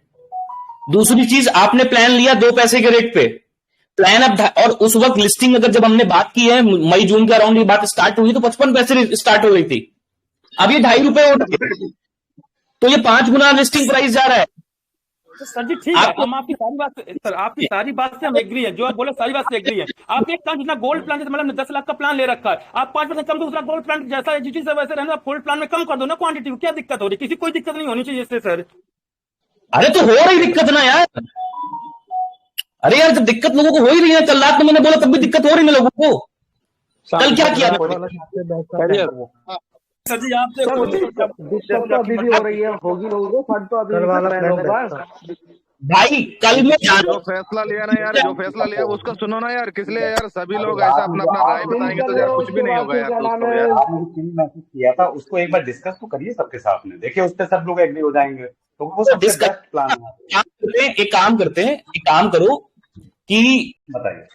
दूसरी चीज, आपने प्लान लिया 2 पैसे के रेट पे प्लान अब, और उस वक्त लिस्टिंग अगर जब हमने बात की है मई जून के अराउंड ये बात स्टार्ट हुई तो 55 पैसे स्टार्ट हो रही थी, अब ये 2.5 रुपए हो गए, तो ये 5 गुना लिस्टिंग प्राइस जा रहा है। तो सर जी ठीक है, हम आपकी सारी बात सर, आपकी सारी बात से हम एग्री है, जो आप बोले सारी बात से एग्री है। आप एक काम, जितना गोल्ड प्लान मतलब 10 लाख का प्लान ले रखा है, आप 5% कम दूसरा गोल्ड प्लान जैसा जिस से वैसे रहना, गोल्ड प्लान में कम कर दो ना क्वांटिटी। क्या दिक्कत हो रही? किसी कोई दिक्कत नहीं होनी चाहिए इससे सर। अरे तो हो रही दिक्कत ना यार, अरे यार जब दिक्कत लोगों को हो ही रही है, कल रात में मैंने बोला तब भी दिक्कत हो रही है लोगों को। कल क्या किया? सर जी आपसे दिक्कत तो अभी भी हो रही है, होगी लोगों को, फंड तो अभी भी भाई कल में जो फैसला लिया ना यार, जो फैसला लिया उसका सुनो ना यार, किस लिए यार सभी लोग ऐसा अपना अपना राय बताएंगे तो यार कुछ भी नहीं होगा यार दोस्तों यार। मैसेज किया था उसको एक बार डिस्कस तो करिए सबके साथ में, देखिए उस पर सब लोग एग्री हो जाएंगे तो वो सबसे बेस्ट प्लान है। एक काम करते हैं, एक काम करो कि बताइए,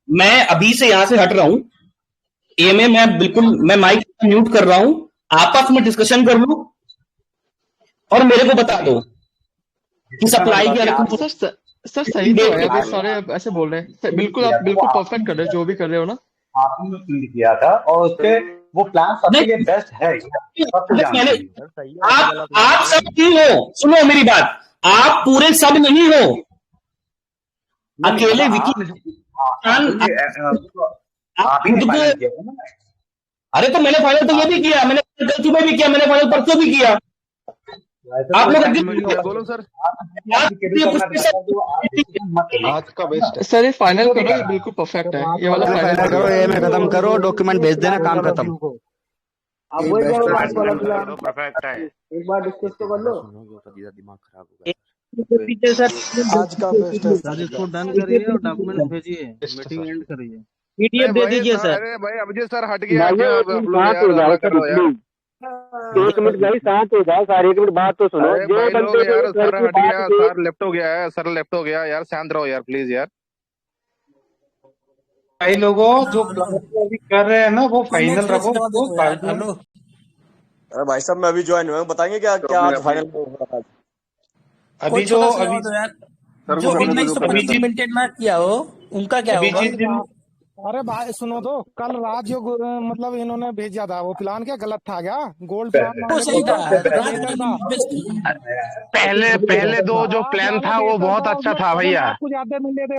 मैं अभी से यहां से हट रहा हूं, एमए मैं बिल्कुल मैं माइक म्यूट कर रहा हूं, आपस में डिस्कशन कर लो और मेरे को बता दो कि सप्लाई की सर सही तो है, अभी सारे ऐसे बोल रहे हैं, बिल्कुल आप बिल्कुल परफेक्ट कर रहे हो जो भी कर रहे हो ना। आपने जो किया था और उससे वो प्लान सबके लिए बेस्ट है। आप सब नहीं हो, सुनो मेरी बात, आप पूरे सब नहीं हो, अकेले विकी आप खुद को। अरे तो मैंने फाइनल तो ये भी किया, मैंने कल सुबह भी किया, मैंने फाइनल परसों भी किया। आप लोग बोलो सर, आज का बेस्ट है सर, ये फाइनल करो, ये बिल्कुल परफेक्ट है, ये वाला फाइनल करो, ये में खत्म करो, डॉक्यूमेंट भेज देना, काम खत्म। परफेक्ट है, एक बार डिस्कस तो कर लो। दिमाग खराब होगा सर, आज का बेस्ट है सर, इसको डन करिए और डॉक्यूमेंट भेजिए, मीटिंग एंड करिए, पीडीएफ दे दीजिए सर। अरे भाई अभिजीत सर हट गया, यार 1 मिनट भाई शांत हो जाओ सर, 1 मिनट बात तो सुनो। जो बंदे यार सर हट गया, सर लेफ्ट हो गया है, सर लेफ्ट हो गया यार, शांत रहो यार प्लीज यार। भाई लोगों जो अभी कर रहे हैं ना वो फाइनल रखो। हेलो अरे भाई साहब मैं अभी ज्वाइन हुआ हूं, बताएंगे क्या क्या आज फाइनल अभी जो अभी जो इम्प्लीमेंटेड ना किया हो उनका क्या होगा? अरे भाई सुनो तो, कल रात जो मतलब इन्होंने भेजा था वो प्लान क्या गलत था क्या? गोल्ड प्लान पहले दो जो प्लान था वो बहुत अच्छा था भैया।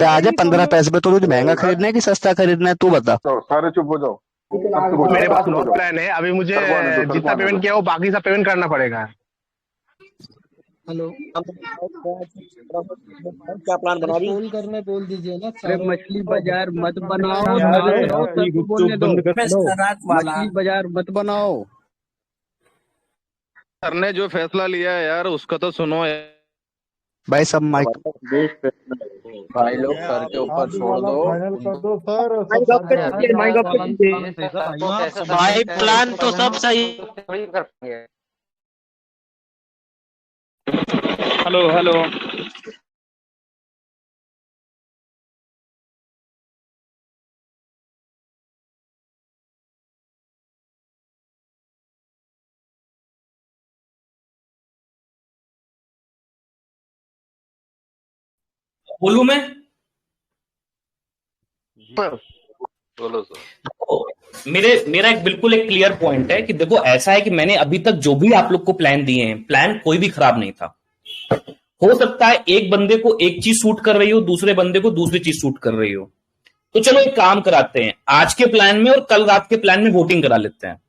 आज 15 पैसे पे तो महंगा खरीदना है कि सस्ता खरीदना है, तू बता। सारे चुप हो जाओ, मेरे पास बहुत प्लान है, अभी मुझे जितना पेमेंट किया वो बाकी सब पेमेंट करना पड़ेगा। हेलो क्या प्लान बना रही? फोन करने बोल दीजिए ना। अरे मछली बाजार मत बनाओ, मछली बाजार मत बनाओ। सर ने जो फैसला लिया है यार उसका तो सुनो यार। भाई सब माइक भाई लोग सर के ऊपर छोड़ दो, फाइनल कर दो सर। भाई प्लान तो सब सही। हेलो हेलो बोलूं मैं? बोलो सर। मेरा एक बिल्कुल एक क्लियर पॉइंट है कि देखो ऐसा है कि मैंने अभी तक जो भी आप लोग को प्लान दिए हैं, प्लान कोई भी खराब नहीं था। हो सकता है एक बंदे को एक चीज सूट कर रही हो, दूसरे बंदे को दूसरी चीज सूट कर रही हो, तो चलो एक काम कराते हैं, आज के प्लान में और कल रात के प्लान में वोटिंग करा लेते हैं।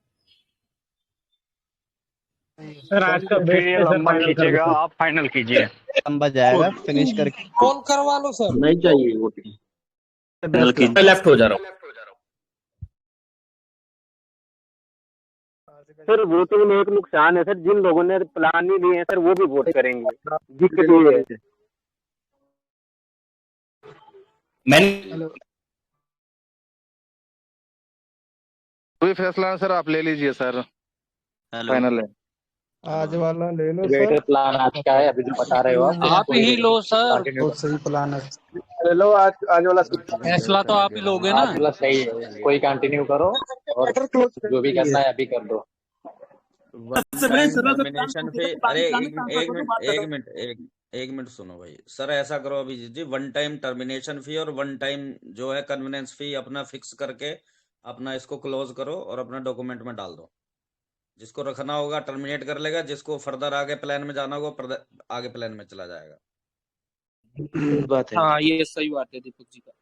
सर आज का लंबा खींचेगा, आप फाइनल कीजिए। लंबा जाएगा, फिनिश करके कॉल करवा लो सर। नहीं चाहिए वोटिंग, लेफ्ट हो जा रहा हूं सर। वोटिंग में एक नुकसान है सर, जिन लोगों ने प्लान नहीं लिए हैं सर वो भी वोट करेंगे, दिक्कत ये है। मैंने कोई फैसला है सर, आप ले लीजिए सर, फाइनल है। आज वाला ले लो बेटर प्लान आज का है, अभी जो बता रहे हो आप ही लो सर। बहुत सही प्लान है, ले लो आज वाला फैसला तो आप ही लोगे ना। वाला सही है, कोई कंटिन्यू करो और जो भी करना है अभी कर दो। टर्मिनेशन पे अरे एक मिनट सुनो भाई सर, ऐसा करो अभी जी, 1 टाइम टर्मिनेशन फी और 1 टाइम जो है कन्वीनियंस फी अपना फिक्स करके अपना इसको क्लोज करो और अपना डॉक्यूमेंट में डाल दो। जिसको रखना होगा टर्मिनेट कर लेगा, जिसको फर्दर आगे प्लान में जाना होगा आगे प्लान में चला जाएगा। बात है। हाँ ये सही बात है दीपक जी का।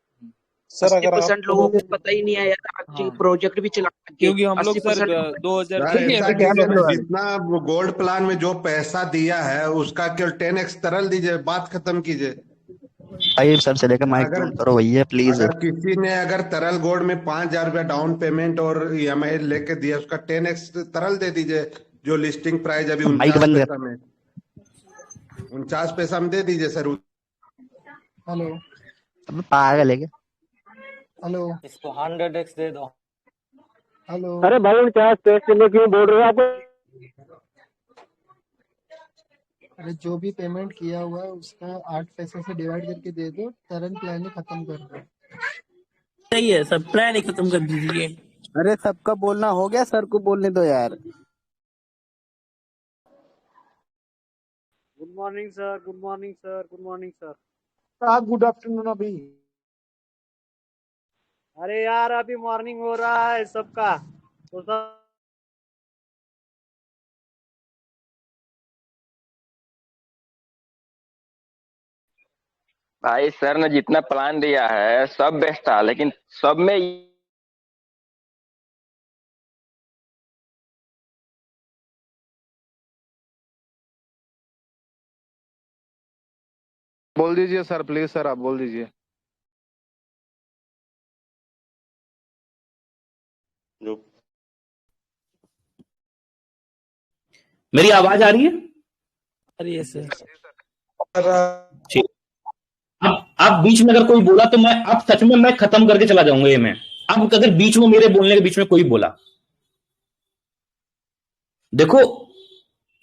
सर अगर 80% लोगों को पता ही नहीं है यार, प्रोजेक्ट भी चला, क्योंकि हम लोग सर 2000 जितना गोल्ड प्लान में जो पैसा दिया है उसका केवल 10x तरल दीजिए, बात खत्म कीजिए। भाई सर से लेकर माइक अगर दूर करो भैया प्लीज। अगर किसी ने अगर तरल गोल्ड में 5,000 रुपया डाउन पेमेंट और ईएमआई लेके दिया, उसका 10x तरल दे दीजिए, जो लिस्टिंग प्राइस अभी माइक 49 बंद पैसा में, 49 पैसा में दे दीजिए सर। हेलो अब पागल है क्या? हेलो इसको 100x दे दो। हेलो अरे भाई 49 पैसे में क्यों बोल रहे हो आप? अरे जो भी पेमेंट किया हुआ है उसका 8 पैसे से डिवाइड करके दे दो, तरल प्लान ही खत्म कर दो। सही है, सब प्लान ही खत्म कर दीजिए। अरे सबका बोलना हो गया, सर को बोलने दो यार। Good morning sir, good morning sir, good morning sir. Good afternoon अभी। अरे यार अभी मॉर्निंग हो रहा है सबका, तो सब भाई सर ने जितना प्लान दिया है सब बेस्ट था, लेकिन सब में बोल दीजिए सर, प्लीज सर आप बोल दीजिए। मेरी आवाज आ रही है? अरे ये सर ठीक। अब बीच में अगर कोई बोला तो मैं अब सच में मैं खत्म करके चला जाऊंगा ये। मैं अब अगर बीच में मेरे बोलने के बीच में कोई बोला, देखो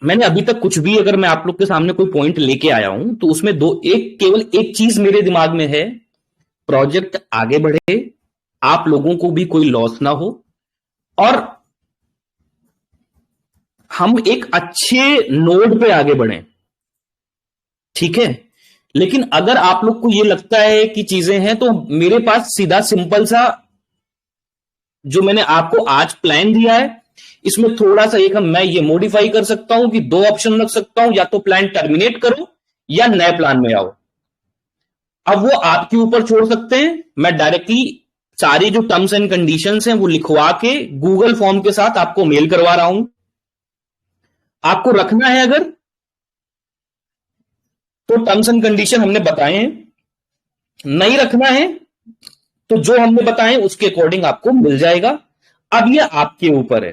मैंने अभी तक कुछ भी अगर मैं आप लोग के सामने कोई पॉइंट लेके आया हूं तो उसमें केवल एक चीज मेरे दिमाग में है, प्रोजेक्ट आगे बढ़े, आप लोगों को भी कोई लॉस ना हो और हम एक अच्छे नोड पे आगे बढ़ें, ठीक है। लेकिन अगर आप लोग को यह लगता है कि चीजें हैं तो मेरे पास सीधा सिंपल सा जो मैंने आपको आज प्लान दिया है, इसमें थोड़ा सा एक मैं ये मॉडिफाई कर सकता हूं कि 2 ऑप्शन रख सकता हूं, या तो प्लान टर्मिनेट करो या नए प्लान में आओ। अब वो आपके ऊपर छोड़ सकते हैं। मैं डायरेक्टली सारी जो टर्म्स एंड कंडीशंस हैं वो लिखवा के गूगल फॉर्म के साथ आपको मेल करवा रहा हूं। आपको रखना है अगर तो टर्म्स एंड कंडीशन हमने बताए हैं, नहीं रखना है तो जो हमने बताए उसके अकॉर्डिंग आपको मिल जाएगा। अब ये आपके ऊपर है।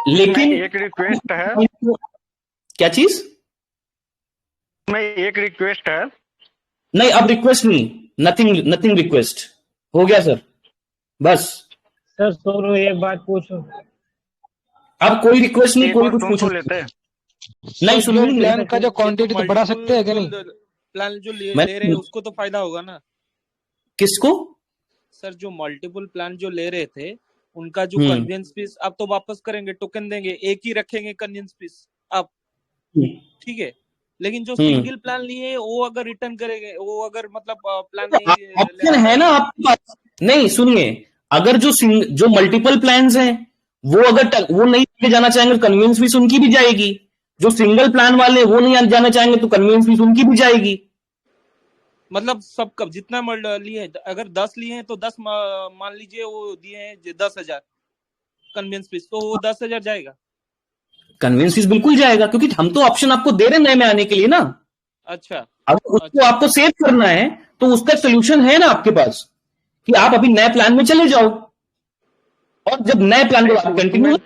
लेकिन एक रिक्वेस्ट है। क्या चीज? मैं एक रिक्वेस्ट है। नहीं अब रिक्वेस्ट नहीं, नथिंग रिक्वेस्ट हो गया सर, बस। सर सुनो एक बात पूछो। अब कोई रिक्वेस्ट नहीं, कोई कुछ पूछो लेते हैं। नहीं सुनो, प्लान का जो क्वांटिटी तो बढ़ा सकते हैं क्या? नहीं प्लान जो ले रहे हैं उसको तो फायदा होगा ना। किसको? सर जो मल्टीपल प्लान जो ले रहे थे उनका जो कन्वीनियंस फीस अब तो वापस करेंगे, टोकन देंगे, एक ही रखेंगे कन्वीनियंस फीस अब, ठीक है। लेकिन जो सिंगल प्लान लिए वो अगर रिटर्न करेंगे, वो अगर मतलब प्लान नहीं ऑप्शन है ना आपके पास। नहीं सुनिए, अगर जो मल्टीपल प्लान्स हैं वो अगर वो नहीं लेके जाना चाहेंगे कन्वीनियंस फीस उनकी भी जाएगी। जो सिंगल प्लान वाले वो नहीं जाना चाहेंगे तो कन्वीनियंस फीस उनकी भी जाएगी। मतलब सबका जितना लिए हैं, अगर 10 लिए हैं तो 10 मान लीजिए वो दिए हैं 10,000 कन्वीनियंस फीस, तो वो 10,000 जाएगा। कन्वीनियंस फीस बिल्कुल जाएगा, क्योंकि हम तो ऑप्शन आपको दे रहे हैं नए में आने के लिए ना। अच्छा, अगर उसको आपको सेव करना है तो उसका सोल्यूशन है ना आपके पास कि आप अभी नए प्लान में चले जाओ और जब नए प्लान को आप कंटिन्यू।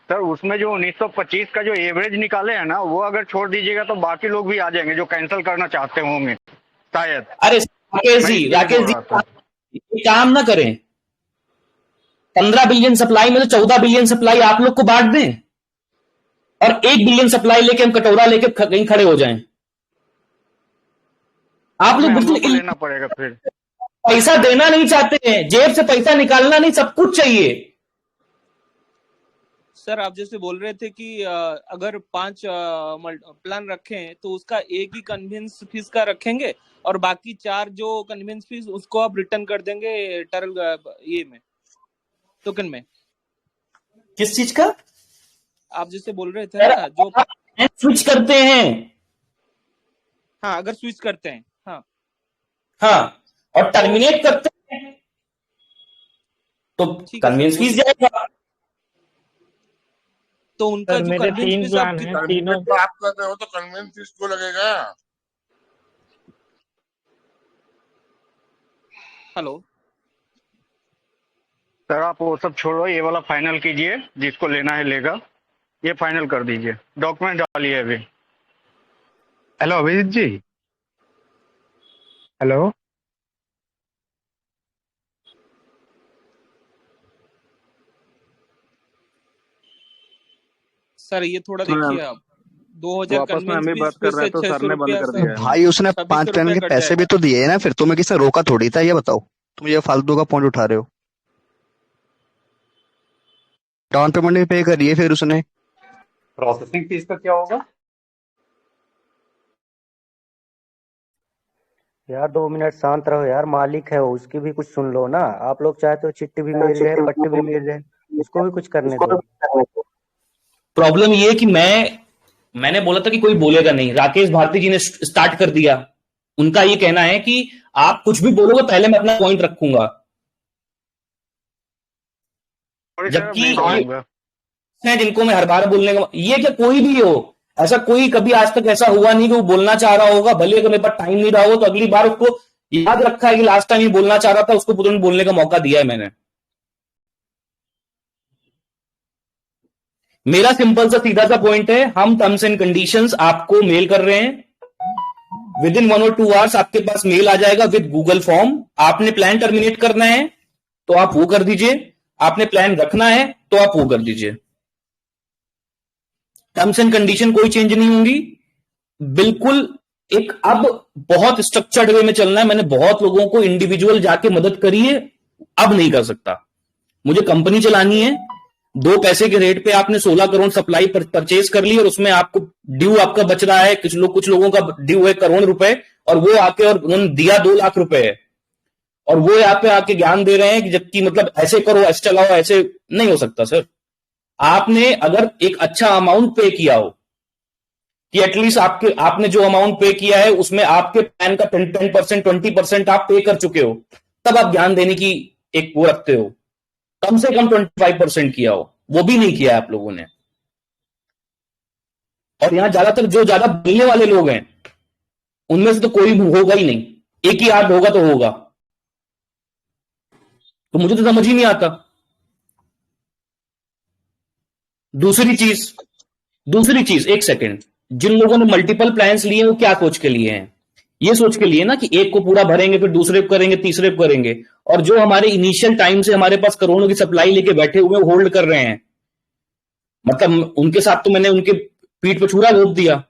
सर उसमें जो 1925 का जो एवरेज निकाले हैं ना, वो अगर छोड़ दीजिएगा तो बाकी लोग भी आ जाएंगे जो कैंसिल करना चाहते होंगे शायद। अरे राकेश जी काम ना करें, 15 बिलियन सप्लाई में तो 14 बिलियन सप्लाई आप लोग को बांट दें और 1 बिलियन सप्लाई लेके हम कटोरा लेके कहीं खड़े हो जाएं। आप लोग बिल्कुल लेना पड़ेगा, फिर पैसा देना नहीं चाहते हैं, जेब से पैसा निकालना नहीं, सब कुछ चाहिए। सर आप जैसे बोल रहे थे कि अगर 5 प्लान रखें तो उसका एक ही कन्वीनियंस फीस का रखेंगे और बाकी 4 जो कन्वीनियंस फीस उसको आप रिटर्न कर देंगे टर्ल ये में, टोकन में। किस चीज का? आप जैसे बोल रहे थे ना जो स्विच करते हैं। हाँ अगर स्विच करते हैं, हाँ और टर्मिनेट करते हैं तो कन्वीनियंस फीस जाएगा। तो उनका जो मेरे कन्वेंस 3 फीस प्लान हैं, तीनों तो आप कर रहे हो तो कन्वेंस फीस को लगेगा। हेलो सर आप वो सब छोड़ो, ये वाला फाइनल कीजिए, जिसको लेना है लेगा, ये फाइनल कर दीजिए, डॉक्यूमेंट डालिए अभी। हेलो अभिजीत जी, हेलो। सर ये थोड़ा देखिए आप, 2000 वापस में हम कन्वेंस भी फीस बात फिर कर रहे से हैं तो 600 सर ने बंद रुपया कर सर, दिया है। भाई उसने 5 2600 प्लान रुपया के कट पैसे भी जाएगा। तो दिए है ना, फिर तुम्हें किसने रोका थोड़ी था, ये बताओ। तुम ये फालतू का पॉइंट उठा रहे हो। डाउन पेमेंट भी पे करी है फिर उसने। प्रोसेसिंग फीस का क्या होगा? यार 2 मिनट शांत रहो यार, मालिक है वो, उसकी भी कुछ सुन लो ना। आप लोग चाहते हो चिट्ठी भी मिल जाए, पट्टी भी मिल जाए, उसको भी कुछ करने दो। प्रॉब्लम ये है कि मैंने बोला था कि कोई बोलेगा नहीं, राकेश भारती जी ने स्टार्ट कर दिया। उनका ये कहना है कि आप कुछ भी बोलोगे पहले मैं अपना पॉइंट रखूंगा, जबकि हैं जिनको मैं हर बार बोलने का, ये क्या कोई भी हो, ऐसा कोई कभी आज तक ऐसा हुआ नहीं कि वो बोलना चाह रहा होगा, भले अगर मेरे पास टाइम नहीं रहा हो तो अगली बार उसको याद रखा है कि लास्ट टाइम ये बोलना चाह रहा था, उसको तुरंत बोलने का मौका दिया है मैंने। मेरा सिंपल सा सीधा सा पॉइंट है, हम टर्म्स एंड कंडीशंस आपको मेल कर रहे हैं, विद इन 1 और 2 आवर्स आपके पास मेल आ जाएगा विद गूगल फॉर्म। आपने प्लान टर्मिनेट करना है तो आप वो कर दीजिए, आपने प्लान रखना है तो आप वो कर दीजिए। टर्म्स एंड कंडीशन कोई चेंज नहीं होंगी, बिल्कुल एक अब बहुत स्ट्रक्चर्ड वे में चलना है। मैंने बहुत लोगों को इंडिविजुअल जाके मदद करी है, अब नहीं कर सकता। मुझे कंपनी चलानी है, 2 पैसे के रेट पे आपने 16 करोड़ सप्लाई परचेज कर ली और उसमें आपको ड्यू आपका बच रहा है, कुछ लोगों का ड्यू है 1 करोड़ रुपए, और वो आके और उन्होंने दिया 2 लाख रुपए है, और वो यहाँ पे आके ज्ञान दे रहे हैं कि जबकि मतलब ऐसे करो ऐसे चलाओ, ऐसे नहीं हो सकता सर। आपने अगर एक अच्छा अमाउंट पे किया हो कि एटलीस्ट आपने जो अमाउंट पे किया है उसमें आपके प्लान का 10% 20% आप पे कर चुके हो, तब आप ज्ञान देने की एक वो रखते हो। कम से कम 25% किया हो, वो भी नहीं किया है आप लोगों ने। और यहां ज्यादातर जो ज्यादा बोलने वाले लोग हैं उनमें से तो कोई होगा ही नहीं, एक ही आध होगा तो होगा, तो मुझे तो समझ ही नहीं आता। दूसरी चीज एक सेकंड, जिन लोगों ने मल्टीपल प्लान्स लिए हैं वो क्या सोच के लिए हैं? ये सोच के लिए ना कि एक को पूरा भरेंगे, फिर दूसरे को करेंगे, तीसरे को करेंगे, और जो हमारे इनिशियल टाइम से हमारे पास करोड़ों की सप्लाई लेके बैठे हुए होल्ड कर रहे हैं, मतलब उनके साथ तो मैंने उनके पीठ पर छुरा घोंप दिया।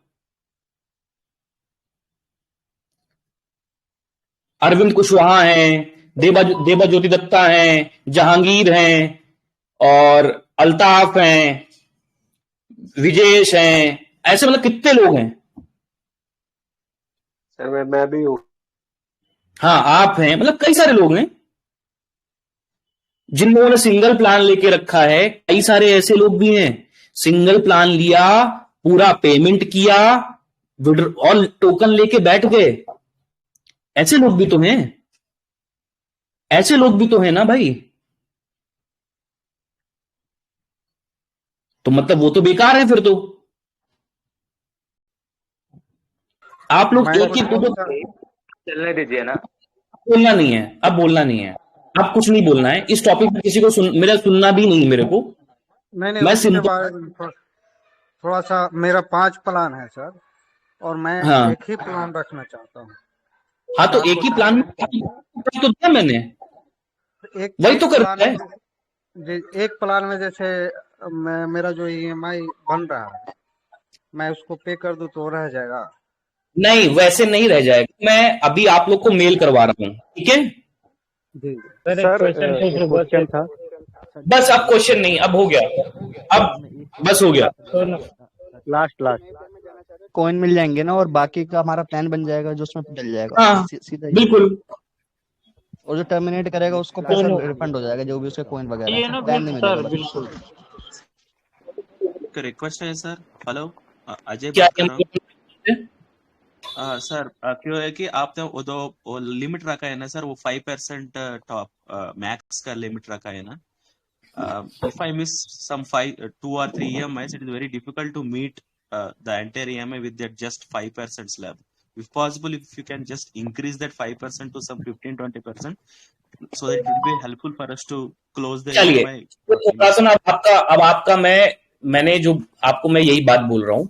अरविंद कुशवाहा हैं, देबा ज्योति दत्ता हैं, जहांगीर हैं, और अल्ताफ हैं, विजेश हैं, ऐसे मतलब कितने लोग हैं सर। मैं भी हूं। हाँ आप हैं, मतलब कई सारे लोग हैं जिन लोगों ने सिंगल प्लान लेके रखा है। कई सारे ऐसे लोग भी हैं, सिंगल प्लान लिया, पूरा पेमेंट किया और टोकन लेके बैठ गए। ऐसे लोग भी तो हैं, ऐसे लोग भी तो हैं ना भाई। तो मतलब वो तो बेकार है फिर तो। आप लोग एक ही चलने दीजिए ना, बोलना नहीं है, अब बोलना नहीं है, अब कुछ नहीं बोलना है इस टॉपिक पे, किसी को मेरा सुनना भी नहीं मेरे को। नहीं मैं उसके बारे में थोड़ा सा, मेरा 5 प्लान है सर, और मैं एक ही प्लान रखना चाहता हूँ। हाँ तो एक ही प्लान तो दिया मैंने, वही तो करता है। एक प्लान में जैसे मेरा जो EMI बन रहा है, मैं उसको पे कर दूं तो रह जाएगा? नहीं वैसे नहीं रह जाएगा, मैं अभी आप लोग को मेल करवा रहा हूँ, ठीक है सर? क्वेश्चन था बस, अब क्वेश्चन नहीं, अब हो गया, अब बस हो गया। लास्ट कॉइन मिल जाएंगे ना, और बाकी का हमारा प्लान बन जाएगा जो उसमें डल जाएगा। हाँ, सीधा बिल्कुल। और जो टर्मिनेट करेगा उसको पैसा रिफंड हो जाएगा, जो भी उसके कॉइन वगैरह प्लान नहीं मिलेगा। बिल्कुल। रिक्वेस्ट है सर। हेलो अजय क्या बात कर रहा हूँ सर। क्यों है कि आपने वो लिमिट रखा है ना सर, वो 5% टॉप मैक्स का लिमिट रखा है ना, if I miss some 2 or 3 EMIs, it is very difficult to meet the entire EMI with that just 5% slab. If possible, if you can just increase that 5% to some 15-20%, so that it would be helpful for us to close the चलिए EMI. तो प्रशासन अब आपका मैंने जो आपको मैं यही बात बोल रहा हूं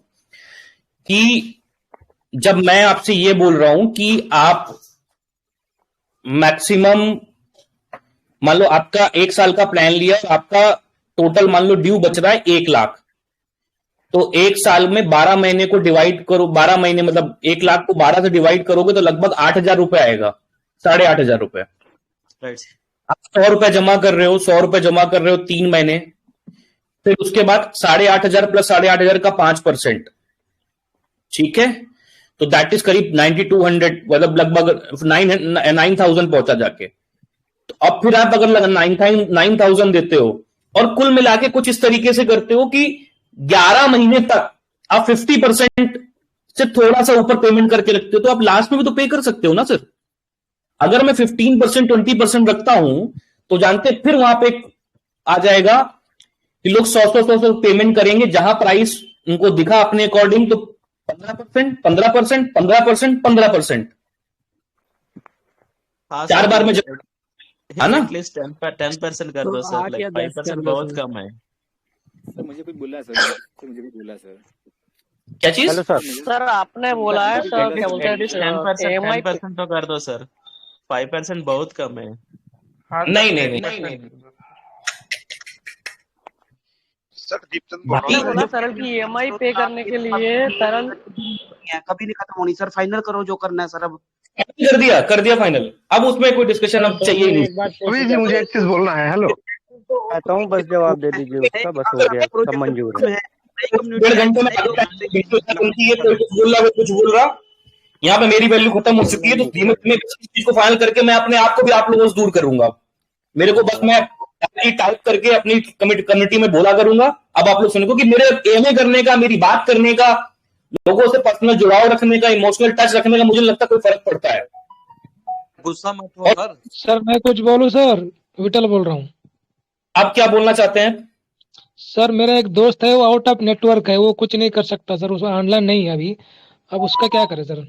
कि जब मैं आपसे ये बोल रहा हूं कि आप मैक्सिमम मान लो आपका 1 साल का प्लान लिया और आपका टोटल मान लो ड्यू बच रहा है 1 लाख, तो 1 साल में 12 महीने को डिवाइड करो, 12 महीने मतलब 1 लाख को 12 से डिवाइड करोगे तो लगभग 8,000 रुपए आएगा, 8,500 रुपए। आप 100 रुपए जमा कर रहे हो, 100 रुपए जमा कर रहे हो 3 महीने, फिर उसके बाद 8,500 प्लस 8,500 का 5%, ठीक है, तो दैट इज करीब 9,200, मतलब लगभग 9,000 पहुंचा जाके। तो अब फिर आप अगर 9,000 देते हो और कुल मिला के कुछ इस तरीके से करते हो कि 11 महीने तक आप 50% से थोड़ा सा ऊपर पेमेंट करके रखते हो, तो आप लास्ट में भी तो पे कर सकते हो ना सर। अगर मैं 15% 20% रखता हूं तो जानते फिर वहां पे आ जाएगा कि लोग 100 पेमेंट करेंगे, जहां प्राइस उनको दिखा अपने अकॉर्डिंग, तो 15%, 15%, 15%, 15%, 4 बार में है ना, एटलीस्ट 10% कर दो सर, लाइक 5% बहुत कम है। सर मुझे भी बोला सर, क्या चीज? हेलो सर, सर आपने बोला है सर, क्या बोलते हैं 10% तो कर दो सर, 5% बहुत कम है। नहीं सर आपने बोला सरल की EMI पे करने के लिए सरल कभी नहीं खत्म होनी सर, फाइनल करो जो करना है सर। अब कर दिया फाइनल, अब उसमें कोई डिस्कशन अब चाहिए नहीं। अभी जी मुझे एक चीज बोलना है। हेलो, आता हूँ, बस जवाब दे दीजिए उसका, बस हो गया, सब मंजूर है। 1.5 घंटे में कुछ बोल रहा, यहाँ पे मेरी वैल्यू खत्म हो चुकी है, तो धीमे धीमे इस चीज को फाइनल करके मैं अपने आप को भी आप लोगों से दूर करूंगा। मेरे को बस मैं टाइप करके अपनी कम्युनिटी में बोला करूंगा। अब आप लोग सुनो कि मेरे एमए करने का, मेरी बात करने का, लोगों से पर्सनल जुड़ाव रखने का, इमोशनल टच रखने का मुझे लगता है कोई फर्क पड़ता है। गुस्सा मत हो सर। सर मैं कुछ बोलूं सर, विठल बोल रहा हूँ। आप क्या बोलना चाहते हैं? सर मेरा एक दोस्त है, वो आउट ऑफ नेटवर्क है, वो कुछ नहीं कर सकता सर, उसका ऑनलाइन नहीं है अभी, अब उसका क्या करें सर?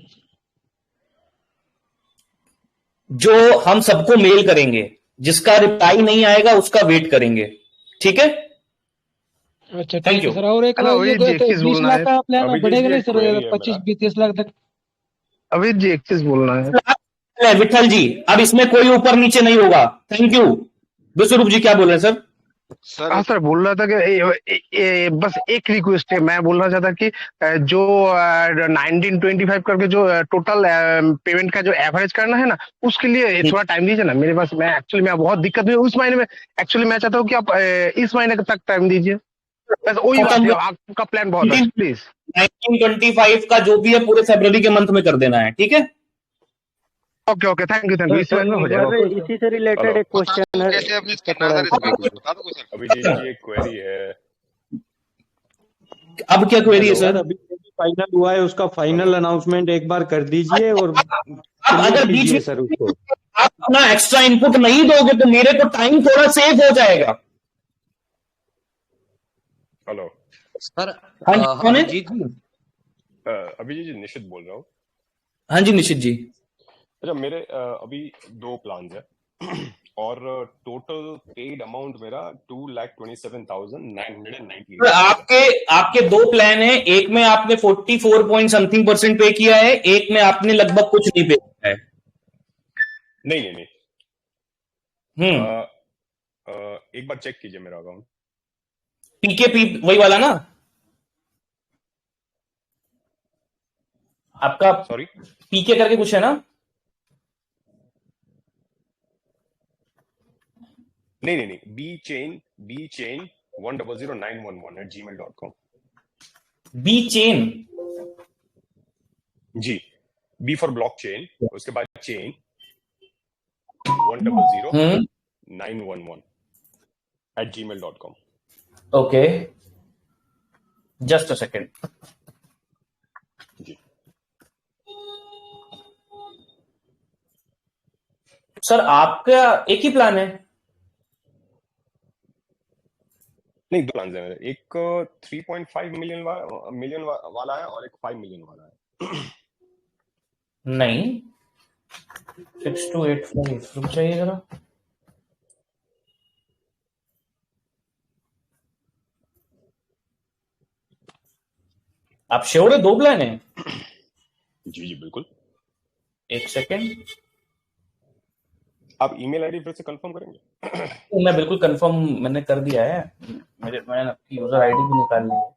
जो हम सबको मेल करेंगे, जिसका रिप्लाई नहीं आएगा उसका वेट करेंगे, ठीक है? अच्छा थैंक यू सर। और एक 20 लाख का प्लान बढ़ेगा नहीं सर, 25-30 लाख तक? अभी जी एक चीज बोलना है विठल जी, अब इसमें कोई ऊपर नीचे नहीं होगा। Thank you. विश्वरूप जी क्या बोल रहे हैं सर? हाँ सर, बोल रहा था कि बस एक रिक्वेस्ट है, मैं बोलना चाहता कि जो 1925 करके जो टोटल पेमेंट का जो एवरेज करना है ना, उसके लिए थोड़ा टाइम दीजिए ना मेरे पास। मैं एक्चुअली मैं बहुत दिक्कत में उस महीने में, एक्चुअली मैं चाहता हूँ कि आप इस महीने तक टाइम दीजिए, बस वही बात है। आपका प्लान बहुत है, प्लीज 1925 का जो भी है पूरे फरवरी के मंथ में कर देना है, ठीक है? ओके थैंक यू इस महीने में हो जाएगा। इसी से रिलेटेड एक क्वेश्चन है। अभी जी एक क्वेरी है। अब क्या क्वेरी है सर? अभी फाइनल हुआ है, उसका फाइनल अनाउंसमेंट एक बार कर दीजिए और अगर बीच में सर उसको आप अपना एक्स्ट्रा इनपुट नहीं दोगे तो मेरे को टाइम थोड़ा सेव हो जाएगा। हेलो सर, कौन है? अभी जी निशित बोल रहा हूँ। हाँ जी निशित जी। अच्छा, मेरे अभी 2 प्लान है और टोटल पेड अमाउंट मेरा 2,27,998। आपके 2 प्लान है, एक में आपने 44 पॉइंट समथिंग % पे किया है, एक में आपने लगभग कुछ नहीं पे किया है। नहीं एक बार चेक कीजिए मेरा अकाउंट। पीकेपी वही वाला ना आपका? सॉरी, पीके करके कुछ है ना? नहीं बी चेन 100911 बी चेन जी, बी फॉर ब्लॉक चेन, उसके बाद chain 100911 @gmail.com। Okay, just a second जी। सर आपका एक ही प्लान है? नहीं, 2 प्लान है मेरे, एक 3.5 मिलियन वाला है और एक 5 मिलियन वाला है। नहीं, 6285 रुक जाइए जरा। आप श्योर है 2 प्लान है? जी जी बिल्कुल। एक सेकेंड, आप ईमेल आईडी फिर से कंफर्म करेंगे? मैं बिल्कुल कंफर्म मैंने कर दिया है, मैंने आपकी यूजर आईडी भी निकाल ली है।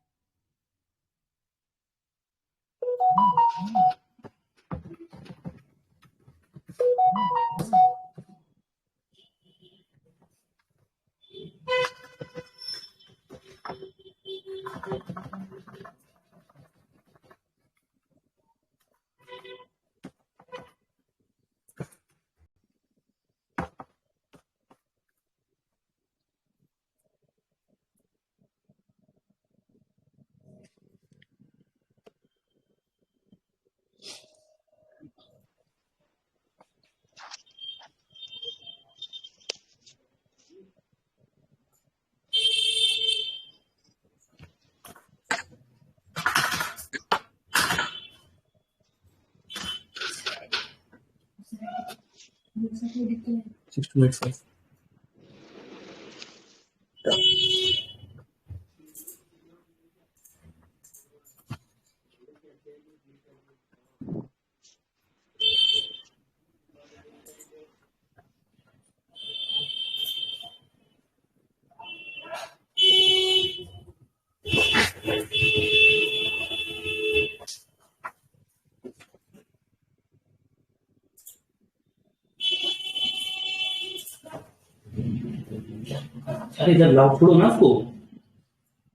अरे जब लॉक छोड़ो ना उसको,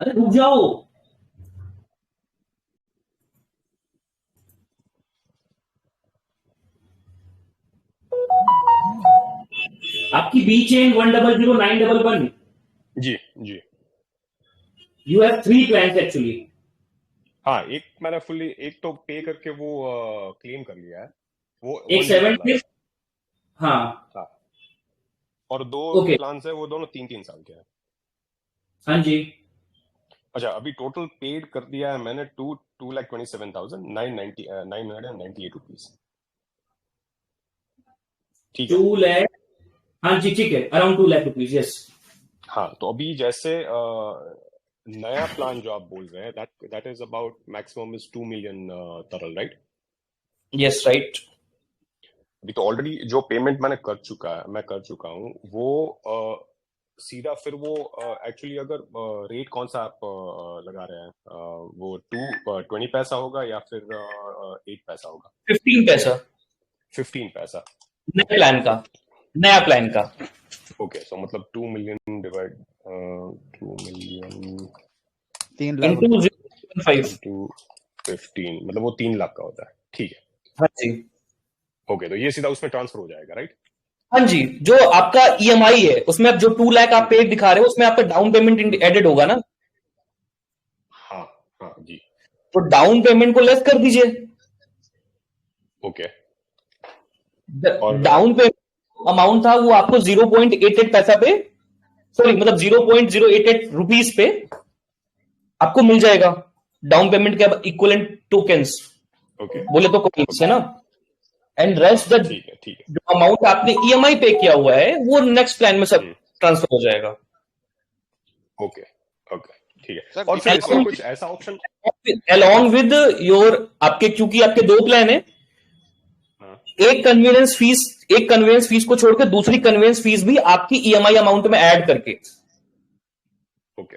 अरे रुक जाओ। आपकी बी चेन 100911। जी जी। You have 3 plans actually. हाँ, एक मैंने फुल्ली, एक तो पे करके वो क्लेम कर लिया है, वो एक 7 हाँ हाँ, और 2 ओके प्लान्स है, वो दोनों 3-3 साल के हैं। हाँ जी। अच्छा, अभी टोटल पेड कर दिया है मैंने 2,27,998 रुपीज। ठीक है, 2 लाख, हाँ जी ठीक है, अराउंड 2 लाख रुपीज, यस। हाँ, तो अभी जैसे नया प्लान जो आप बोल रहे हैं, that is about maximum is 2 million तरल, राइट? Yes right. अभी तो ऑलरेडी जो पेमेंट मैं कर चुका हूँ वो सीधा फिर वो एक्चुअली अगर रेट कौन सा आप लगा रहे हैं, वो 20 पैसा होगा या फिर 8 पैसा होगा? 15 पैसा। 15 पैसा नया प्लान का। ओके, सो मतलब 2 million divide 2 million 3 lakh into 0.5 into 15, मतलब वो 3 लाख का होता है। ठीक है, हाँ जी। ओके, तो ये सीधा उसमें ट्रांसफर हो जाएगा, राइट? हाँ जी, जो आपका ईएमआई है उसमें अब जो 2 लाख आप पे दिखा रहे हो उसमें आपका डाउन पेमेंट एडेड होगा ना? हाँ हाँ जी। तो डाउन पेमेंट को लेस कर दीजिए। ओके, डाउन पेमेंट अमाउंट था वो आपको 0.88 पैसा पे, सॉरी मतलब 0.088 रुपीज पे आपको मिल जाएगा डाउन पेमेंट के इक्विवेलेंट टोकन्स, ओके बोले तो कॉइन्स है ना। एंड रेस्ट द ठीक है जो अमाउंट आपने ईएमआई पे किया हुआ है वो नेक्स्ट प्लान में सब ट्रांसफर हो जाएगा। ओके ओके ठीक है। और फिर इसमें कुछ ऐसा ऑप्शन अलॉन्ग विद योर आपके, क्योंकि आपके 2 प्लान है, एक कन्वीनियंस फीस को छोड़कर दूसरी कन्वीनियंस फीस भी आपकी ईएमआई अमाउंट में ऐड करके। ओके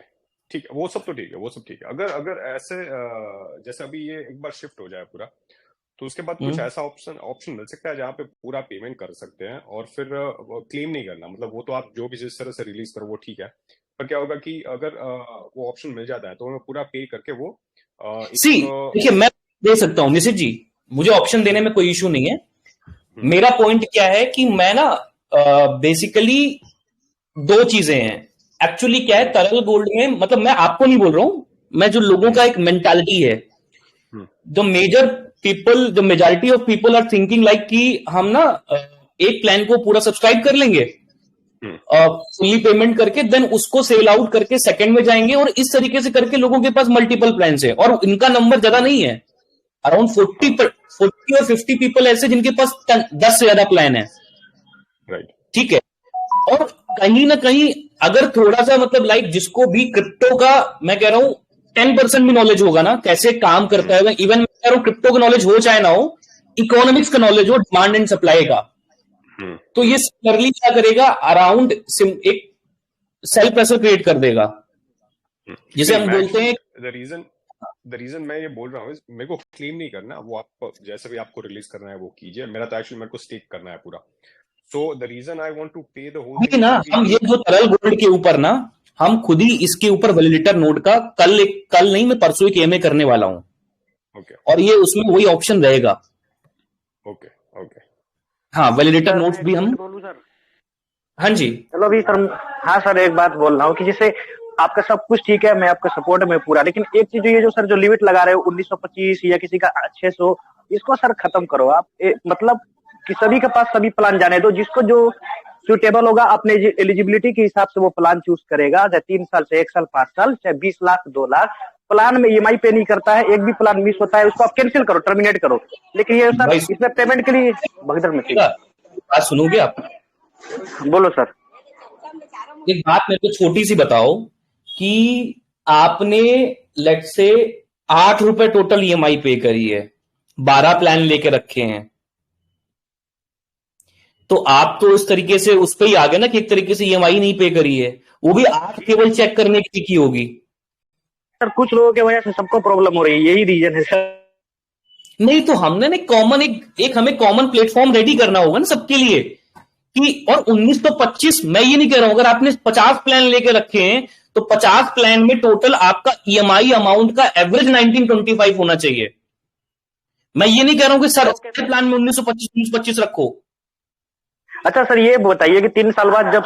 ठीक है, वो सब तो ठीक है, वो सब ठीक है। अगर ऐसे जैसे अभी ये एक बार शिफ्ट हो जाए पूरा, तो उसके बाद कुछ ऐसा ऑप्शन मिल सकता है जहाँ पे पूरा पेमेंट कर सकते हैं और फिर क्लेम नहीं करना, मतलब वो तो आप जो भी जिस तरह से रिलीज करो वो ठीक है, पर क्या होगा कि अगर वो ऑप्शन मिल जाता है तो मैं पूरा पे करके वो देखिए मैं दे सकता हूं निशित जी, मुझे ऑप्शन देने में कोई इशू नहीं है। मेरा पॉइंट क्या है कि मैं ना बेसिकली 2 चीजें हैं एक्चुअली। क्या है तरल गोल्ड में, मतलब मैं आपको नहीं बोल रहा हूं, मैं जो लोगों का एक मेंटालिटी है, जो majority of people are thinking like कि हम ना एक प्लान को पूरा सब्सक्राइब कर लेंगे फुल्ली पेमेंट करके देन उसको सेल आउट करके सेकंड में जाएंगे, और इस तरीके से करके लोगों के पास मल्टीपल प्लान है, और इनका नंबर ज्यादा नहीं है, अराउंड 40 और 50 पीपल ऐसे जिनके पास 10 से ज्यादा प्लान है। ठीक है, और कहीं ना कहीं अगर थोड़ा सा मतलब लाइक जिसको भी क्रिप्टो का मैं कह रहा हूं 10% भी नॉलेज होगा ना, कैसे काम करता है, इवन मैं कह रहा हूं क्रिप्टो का नॉलेज हो चाहे ना हो, इकोनॉमिक्स का नॉलेज हो, डिमांड एंड सप्लाई का, तो ये सिमिलरली क्या करेगा, अराउंड एक सेल प्रेशर क्रिएट कर देगा, जिसे हम बोलते हैं। द रीजन मैं ये बोल रहा हूँ, मेरे को क्लेम नहीं करना, वो आप जैसे भी आपको रिलीज करना है वो कीजिए, मेरा तो एक्चुअली मेरे को स्टेक करना है पूरा। So the reason I want to pay the whole ना, हम ये जो तरल गोल्ड के ऊपर ना, हम खुद ही इसके ऊपर वैलिडेटर नोड का कल नहीं, मैं परसों एक EMI करने वाला हूँ, और ये उसमें वही ऑप्शन रहेगा। ओके, हाँ, वैलिडेटर नोट्स भी हम, हाँ जी, चलो अभी सर, हाँ सर एक बात बोल रहा हूँ कि जैसे आपका सब कुछ ठीक है, मैं आपका सपोर्ट में पूरा, लेकिन एक चीज ये जो सर जो लिमिट लगा रहे हो 1925 या किसी का 600, इसको सर खत्म करो आप। मतलब कि सभी के पास सभी प्लान जाने दो, जिसको जो सुटेबल होगा अपने एलिजिबिलिटी के हिसाब से वो प्लान चूज करेगा, चाहे 3 साल से 1 साल 5 साल, चाहे 20 लाख 2 लाख। प्लान में EMI पे नहीं करता है, एक भी प्लान मिस होता है उसको आप कैंसिल करो, टर्मिनेट करो। लेकिन ये सर इसमें पेमेंट के लिए भगदड़ में बात सुनोगे आप? बोलो सर। एक बात मेरे को छोटी सी बताओ कि आपने लेट से 8 रुपए टोटल EMI पे करी है, 12 प्लान लेके रखे हैं, तो आप तो इस तरीके से उस पे ही आ गए ना कि एक तरीके से EMI नहीं पे करी है, वो भी 8 केवल चेक करने की होगी। सर कुछ लोगों की वजह से सबको प्रॉब्लम हो रही है, यही रीजन है सर। नहीं तो हमने ना कॉमन एक हमें कॉमन प्लेटफॉर्म रेडी करना होगा ना सबके लिए कि, और 1925 मैं ये नहीं कह रहा हूं, अगर आपने 50 प्लान लेके रखे हैं तो 50 प्लान में टोटल आपका EMI अमाउंट का एवरेज 1925 होना चाहिए। मैं ये नहीं कह रहा हूं कि सर प्लान में 1925 रखो। अच्छा सर ये बताइए कि 3 साल बाद जब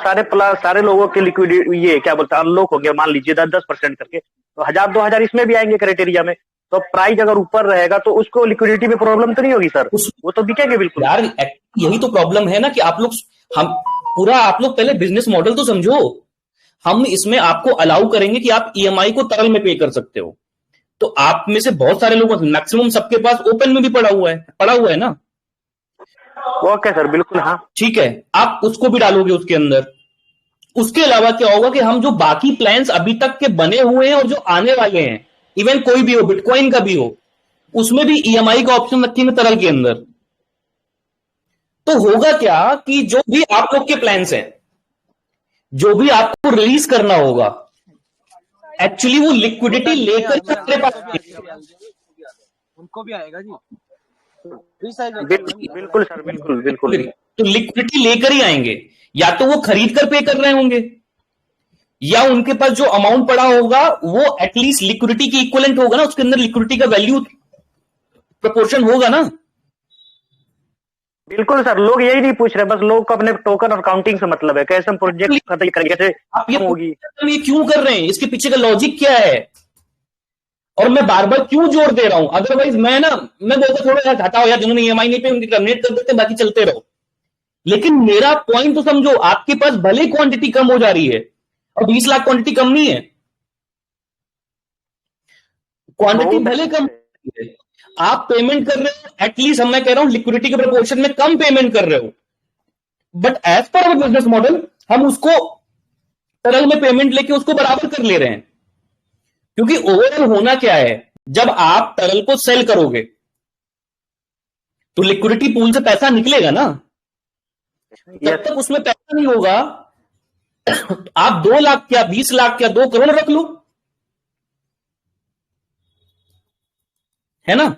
सारे लोगों के लिक्विडिटी ये क्या बोलते हैं अनलॉक हो गया, मान लीजिए 10% करके, तो 1000-2000 इसमें भी आएंगे क्राइटेरिया में, तो प्राइस अगर ऊपर रहेगा तो उसको लिक्विडिटी में प्रॉब्लम तो नहीं होगी सर? वो तो बिकेंगे बिल्कुल यार। यही तो प्रॉब्लम है ना कि आप लोग पहले बिजनेस मॉडल तो समझो। हम इसमें आपको अलाउ करेंगे कि आप EMI को तरल में पे कर सकते हो, तो आप में से बहुत सारे लोग, मैक्सिमम सबके पास ओपन में भी पड़ा हुआ है ना। ओके सर, बिल्कुल हाँ ठीक है, आप उसको भी डालोगे उसके अंदर। उसके अलावा क्या होगा कि हम जो बाकी प्लान्स अभी तक के बने हुए हैं और जो आने वाले हैं, इवन कोई भी हो, बिटकॉइन का भी हो, उसमें भी EMI का ऑप्शन रखेंगे तरल के अंदर। तो होगा क्या कि जो भी आप लोग के प्लान्स हैं, जो भी आपको रिलीज करना होगा, एक्चुअली वो लिक्विडिटी लेकर अपने पास उनको भी आएगा जी। बिल्कुल सर, बिल्कुल। तो लिक्विडिटी लेकर ही आएंगे, या तो वो खरीद कर पे कर रहे होंगे, या उनके पास जो अमाउंट पड़ा होगा वो एटलीस्ट लिक्विडिटी की इक्विवेलेंट होगा ना, उसके अंदर लिक्विडिटी का वैल्यू प्रोपोर्शन होगा ना। बिल्कुल सर, लोग यही नहीं पूछ रहे, बस लोग को अपने टोकन और काउंटिंग से मतलब है, कैसे हम प्रोजेक्ट खत्म करेंगे, कैसे आप ये क्यों कर रहे हैं, इसके पीछे का लॉजिक क्या है, और मैं बार बार क्यों जोर दे रहा हूं? अदरवाइज मैं बोलता थोड़ा यार हटाओ यार, जिन्होंने EMI नहीं पे उनकी टर्मिनेट कर देते, बाकी चलते रहो। लेकिन मेरा पॉइंट तो समझो, आपके पास भले क्वांटिटी कम हो जा रही है, और 20 लाख क्वांटिटी कम नहीं है, क्वांटिटी भले कम है, आप पेमेंट कर रहे हो एटलीस्ट, मैं कह रहा हूं लिक्विडिटी के प्रोपोर्शन में कम पेमेंट कर रहे हो, but as per our business model हम उसको तरल में पेमेंट लेके उसको बराबर कर ले रहे हैं। क्योंकि ओवरऑल होना क्या है, जब आप तरल को सेल करोगे तो लिक्विडिटी पूल से पैसा निकलेगा ना, जब तक उसमें पैसा नहीं होगा आप 2 लाख क्या 20 लाख क्या 2 करोड़ रख लो, है ना।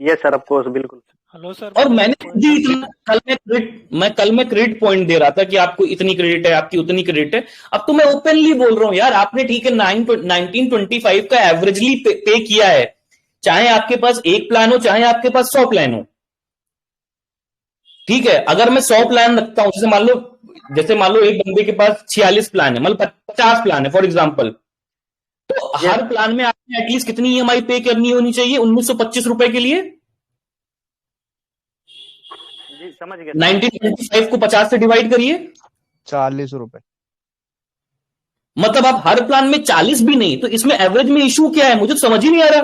ये सर ऑफकोर्स बिल्कुल। Hello sir. और मैंने कल में क्रेडिट पॉइंट दे रहा था कि आपको इतनी क्रेडिट है, आपकी उतनी क्रेडिट है। अब तो मैं ओपनली बोल रहा हूं यार, आपने ठीक है 1925 का एवरेजली पे किया है, चाहे आपके पास 1 प्लान हो चाहे आपके पास 100 प्लान हो। ठीक है, अगर मैं 100 प्लान रखता हूं, जैसे मान लो एक बंदे के पास 46 प्लान है, मतलब 50 प्लान है फॉर एग्जांपल, तो हर प्लान में आपने एटलीस्ट कितनी EMI पे करनी होनी चाहिए 1925 रुपए के लिए? समझ गया। 1925 को 50 से डिवाइड करिए, 40 रुपए। मतलब आप हर प्लान में 40 भी नहीं, तो इसमें एवरेज में इशू क्या है, मुझे तो समझ ही नहीं आ रहा।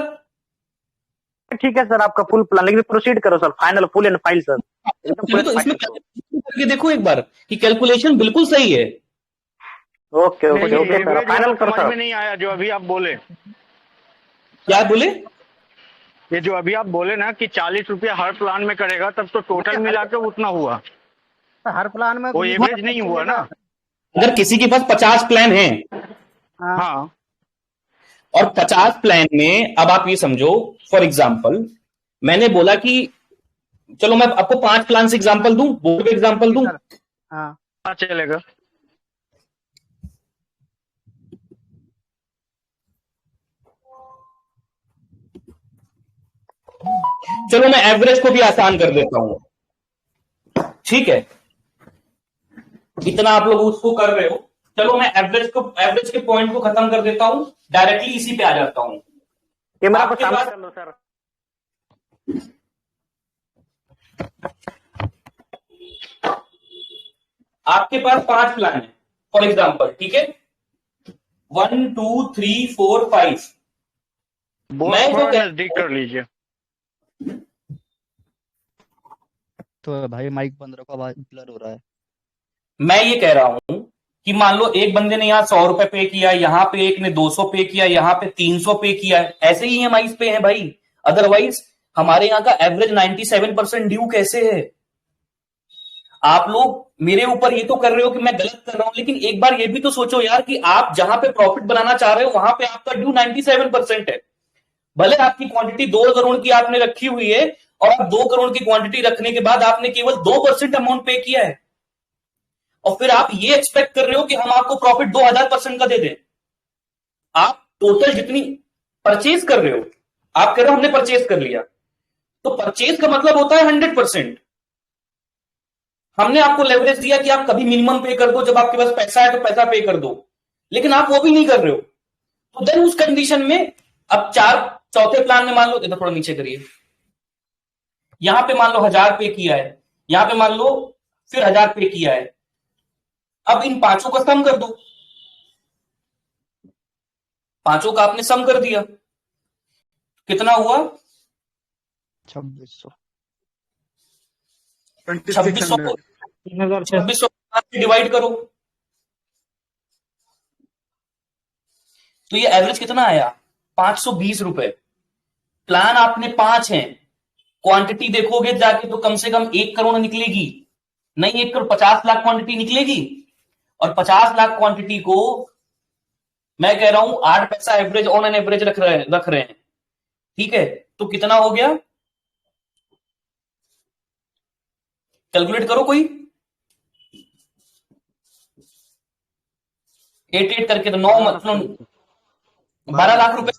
ठीक है सर, आपका फुल प्लान, लेकिन प्रोसीड करो sir, final full and file sir. तो इसमें करके देखो एक बार कि कैलकुलेशन बिल्कुल सही है। Okay okay okay sir, final करो समझ सर। में नहीं आया जो अभी आप बोले। क्या बोले? ये जो अभी आप बोले ना कि 40 रुपया हर प्लान में करेगा, तब तो टोटल मिला के उतना हुआ, हर प्लान में वो एवरेज नहीं हुआ ना। अगर किसी के पास 50 प्लान है, हाँ, और 50 प्लान में अब आप ये समझो, फॉर एग्जांपल मैंने बोला कि चलो मैं आपको 5 प्लान से एग्जांपल दूं, बोर्ड पे एग्जांपल दूं। हाँ चलेगा। चलो मैं एवरेज को भी आसान कर देता हूं, ठीक है, इतना आप लोग उसको कर रहे हो। चलो मैं एवरेज के पॉइंट को खत्म कर देता हूं, डायरेक्टली इसी पे आ जाता हूं। कैमरा को सामने कर लो सर। आपके पास 5 प्लान है फॉर एग्जांपल, ठीक है, 1 2 3 4 5। मैं तो नजदीक कर लीजिए। तो भाई माइक बंद रखो, आवाज ब्लर हो रहा है। मैं ये कह रहा हूं कि मान लो एक बंदे ने यहाँ 100 रुपए पे किया, यहां पे एक ने 200 पे किया, यहां पे 300 पे किया, ऐसे ही EMI पे है भाई। अदरवाइज हमारे यहाँ का एवरेज 97% ड्यू कैसे है? आप लोग मेरे ऊपर ये तो कर रहे हो कि मैं गलत कर रहा हूं, लेकिन एक बार ये भी तो सोचो यार कि आप जहां पे प्रॉफिट बनाना चाह रहे हो वहां पे आपका ड्यू 97% है। भले आपकी क्वांटिटी 2 करोड़ की आपने रखी हुई है, और आप 2 करोड़ की क्वांटिटी रखने के बाद आपने केवल 2% अमाउंट पे किया है, और फिर आप ये एक्सपेक्ट कर रहे हो कि हम आपको प्रॉफिट 2000% का दे दें। आप टोटल जितनी परचेज कर रहे हो, आप कह रहे हो हमने परचेज कर लिया, तो परचेज का मतलब होता है 100%। हमने आपको लेवरेज दिया कि आप कभी मिनिमम पे कर दो, जब आपके पास पैसा है तो पैसा पे कर दो, लेकिन आप वो भी नहीं कर रहे हो। तो देन उस कंडीशन में अब चौथे प्लान में मान लो, इधर थोड़ा नीचे करिए, यहां पे मान लो 1000 पे किया है, यहां पे मान लो फिर 1000 पे किया है। अब इन पांचों का सम कर दो, पांचों का आपने सम कर दिया, कितना हुआ? 2600 डिवाइड करो, तो ये एवरेज कितना आया? 520 रुपए। प्लान आपने 5 हैं, क्वांटिटी देखोगे जाके तो कम से कम 1 करोड़ निकलेगी, नहीं 1 करोड़ 50 लाख क्वांटिटी निकलेगी। और 50 लाख क्वांटिटी को मैं कह रहा हूं 8 पैसा एवरेज ऑन एन एवरेज रख रहे हैं, ठीक है, तो कितना हो गया? कैलकुलेट करो कोई, 8 करके तो 9 मतलब 12 लाख रुपए।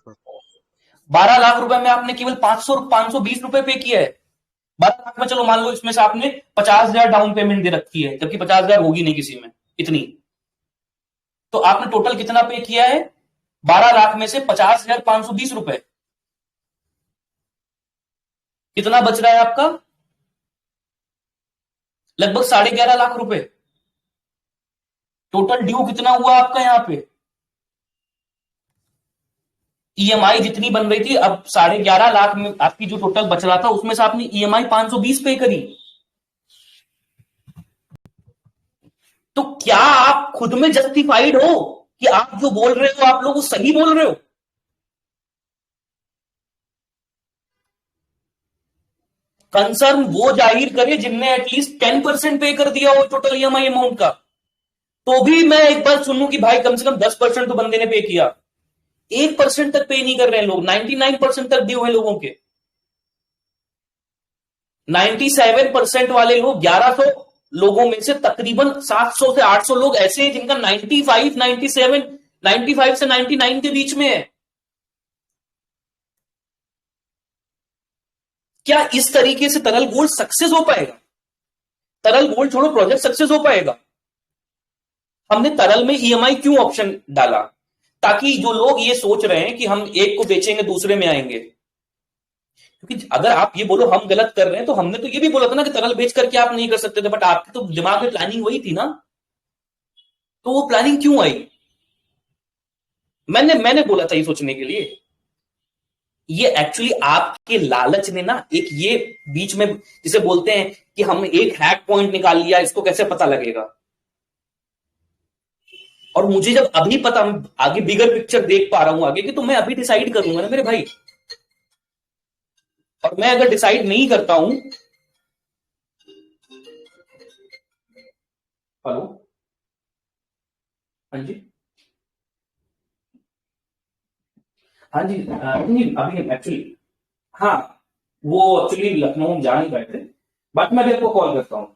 12 लाख रुपए में आपने केवल 520 रुपए पे किया है। 12 लाख में चलो मान लो इसमें से आपने 50,000 डाउन पेमेंट दे रखी है, जबकि 50,000 होगी नहीं किसी में इतनी, तो आपने टोटल कितना पे किया है? 12 लाख में से 50,520 रुपए। कितना बच रहा है आपका? लगभग 11.5 लाख रुपए। टोटल ड्यू कितना हुआ आपका यहां पे? EMI जितनी बन रही थी, अब 11.5 लाख में आपकी जो टोटल बच रहा था उसमें से आपने EMI 520 पे करी। तो क्या आप खुद में जस्टिफाइड हो कि आप जो बोल रहे हो आप लोग वो सही बोल रहे हो? कंसर्न वो जाहिर करे जिनने एटलीस्ट 10% पे कर दिया हो टोटल EMI अमाउंट का, तो भी मैं एक बार सुनूं कि भाई कम से कम 10% तो बंदे ने पे किया। 1% तक पे नहीं कर रहे हैं लोग, 99% तक ड्यू है लोगों के। 97% वाले लोग, 1100 लोगों में से तकरीबन 700 से 800 लोग ऐसे हैं जिनका 95, 97, 95 से 99 के बीच में है। क्या इस तरीके से तरल गोल्ड सक्सेस हो पाएगा? तरल गोल्ड छोड़ो, प्रोजेक्ट सक्सेस हो पाएगा? हमने तरल में EMI क्यों ऑप्शन डाला? ताकि जो लोग ये सोच रहे हैं कि हम एक को बेचेंगे दूसरे में आएंगे, क्योंकि अगर आप ये बोलो हम गलत कर रहे हैं, तो हमने तो ये भी बोला था ना कि तरल बेच करके आप नहीं कर सकते थे, बट आपके तो दिमाग में प्लानिंग वही थी ना तो वो प्लानिंग क्यों आई? मैंने बोला था ये सोचने के लिए। ये एक्चुअली आपके लालच ने ना एक ये बीच में जिसे बोलते हैं कि हम एक हैक पॉइंट निकाल लिया, इसको कैसे पता लगेगा। और मुझे जब अभी पता, आगे बिगर पिक्चर देख पा रहा हूं आगे की, तो मैं अभी डिसाइड करूंगा ना मेरे भाई। और मैं अगर डिसाइड नहीं करता हूं, हेलो, हाँ जी, हाँ जी, अभी एक्चुअली, हाँ, वो एक्चुअली लखनऊ में जा नहीं पाए थे, बट मैं देखो कॉल करता हूं।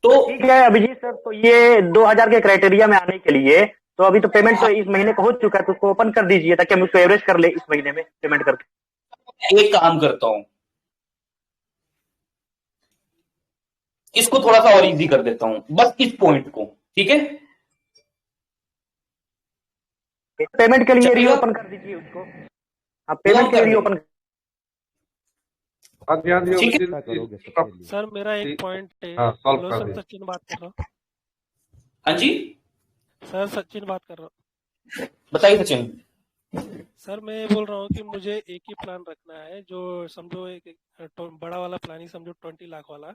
तो ठीक है अभिजीत सर, तो ये 2000 के क्राइटेरिया में आने के लिए तो अभी तो पेमेंट तो इस महीने का हो चुका है, तो उसको ओपन कर दीजिए ताकि हम उसको एवरेज कर ले इस महीने में पेमेंट करके। एक काम करता हूं, इसको थोड़ा सा और इजी कर देता हूं, बस इस पॉइंट को, ठीक है? पेमेंट के लिए रीओपन कर दीजिए उसको। हाँ, पेमेंट के लिए रीओपन। सर मेरा एक पॉइंट है। सॉल्व हेलो कर सर, दिया। सचिन बात कर रहा हूँ। हाँ जी, सर सचिन बात कर रहा हूँ। बताइए सचिन। सर मैं ये बोल रहा हूँ कि मुझे एक ही प्लान रखना है, जो समझो एक बड़ा वाला प्लान ही समझो 20 लाख वाला।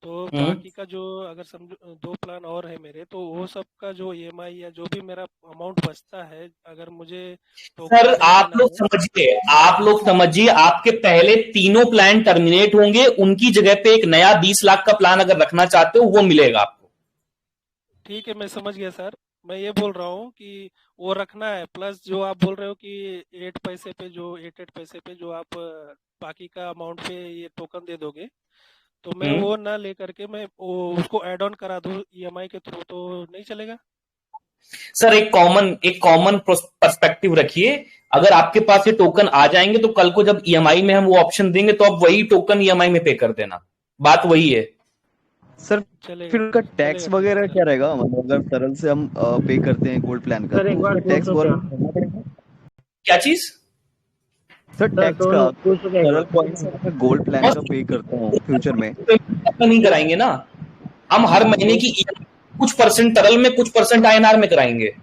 तो बाकी का जो अगर समझो 2 प्लान और है मेरे, तो वो सब का जो EMI या जो भी मेरा अमाउंट बचता है, अगर मुझे सर आप लोग समझिए, आपके पहले तीनों प्लान टर्मिनेट होंगे, उनकी जगह पे एक नया 20 लाख का प्लान अगर रखना चाहते हो वो मिलेगा आपको। ठीक है, मैं समझ गया सर। मैं ये बोल रहा हूँ कि वो रखना है, प्लस जो आप बोल रहे हो कि 8 पैसे पे जो आप बाकी का अमाउंट पे ये टोकन दे दोगे, तो मैं वो ना लेकर के मैं उसको ऐड ऑन करा दूं EMI के थ्रू, तो नहीं चलेगा? सर एक कॉमन पर्सपेक्टिव रखिए, अगर आपके पास ये टोकन आ जाएंगे तो कल को जब EMI में हम वो ऑप्शन देंगे तो आप वही टोकन EMI में पे कर देना, बात वही है। सर फिर उनका टैक्स वगैरह क्या रहेगा? मतलब अगर तरल से हम पे करते हैं गोल्ड प्लान का, तो उसका टैक्स क्या चीज? सर टैक्स का तरल पॉइंट से मैं गोल्ड प्लान का पे करता हूँ फ्यूचर में, नहीं कराएंगे ना हम, हर महीने की कुछ परसेंट तरल में, कुछ परसेंट INR में कराएंगे।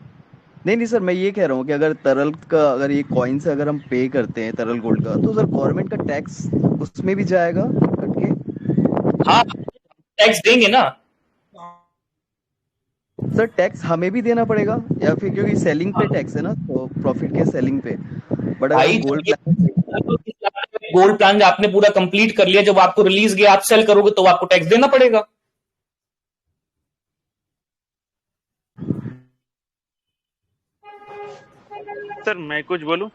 नहीं सर, मैं ये कह रहा हूँ कि अगर तरल का, अगर ये कॉइन से अगर हम पे करते हैं तरल गोल्ड का, तो सर गवर्नमेंट का टैक्स उसमें भी जाएगा कट के? हाँ, टैक्स देंगे ना सर। टैक्स हमें भी देना पड़ेगा या फिर, क्योंकि सेलिंग पे टैक्स है ना, तो प्रॉफिट के सेलिंग पे। बट अगर गोल्ड प्लान आपने पूरा कंप्लीट कर लिया, जब आपको रिलीज गया आप सेल करोगे तो आपको टैक्स देना पड़ेगा। सर मैं कुछ बोलूं?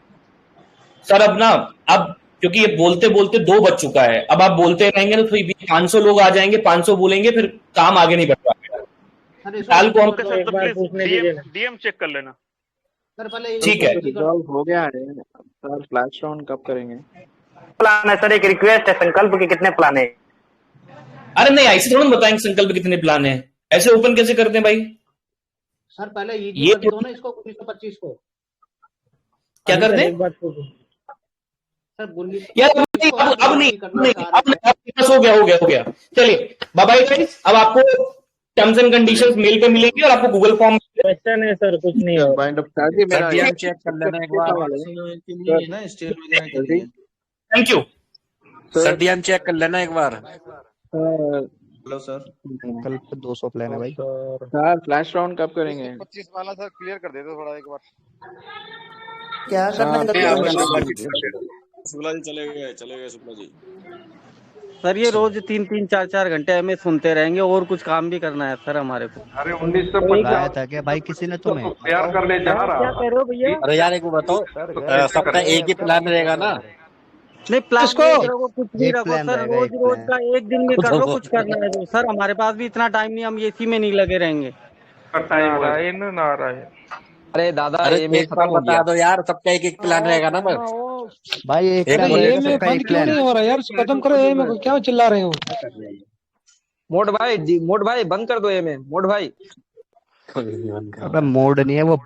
सर अब क्योंकि ये बोलते बोलते 2 बज चुका है, अब आप बोलते रहेंगे तो 500 लोग आ जाएंगे, 500 बोलेंगे, फिर काम आगे नहीं बढ़ पाएगा। साल को हम DM चेक कर लेना सर पहले। ठीक है, हो गया है सर। फ्लैश डाउन कब करेंगे? प्लान है सर, एक रिक्वेस्ट है, संकल्प के कितने प्लान है? अरे नहीं, ऐसे थोड़ा बताएंगे संकल्प कितने प्लान है, ऐसे ओपन कैसे करते हैं भाई? सर पहले ये कर दो ना इसको 1925 को। क्या कर दें? सर यार अब नहीं, हो गया। चलिए बाय बाय गाइस, अब आपको टर्म्स एंड कंडीशंस मेल पे मिलेंगे और आपको गूगल फॉर्म। क्वेश्चन है सर, कुछ नहीं है। बाइंड अप कर दिया मेरा, DM चेक कर लेना एक बार। Thank you sir, DM check कर लेना एक बार। हेलो सर, कल 200 प्लान है भाई। सर फ्लैश राउंड कब करेंगे? 25 वाला सर क्लियर कर देते थोड़ा एक बार। क्या करना है? शुक्ला जी चले गए शुक्ला जी। सर ये रोज 3-3, 4-4 घंटे हमें सुनते रहेंगे, और कुछ काम भी करना है सर हमारे को। अरे 1950 था क्या भाई किसी ने तुम्हें? प्यार करने जा रहा। क्या कह रहे हो भैया? अरे यार एक वो बताओ, सबका एक ही प्लान रहेगा ना? नहीं प्लान कुछ भी रखो सर, रोज का एक दिन में कर लो, कुछ करना है तो सर हमारे पास भी इतना टाइम नहीं, हम इसी में नहीं लगे रहेंगे। नारायण अरे दादा, एक बता दो यार, सबका एक प्लान रहेगा ना बस भाई। एक प्लान क्यों नहीं हो रहा यार, खत्म करो ये में, क्या चिल्ला रहे हो? मोड भाई बंद कर दो ये में, मोड भाई। मोड नहीं है वो।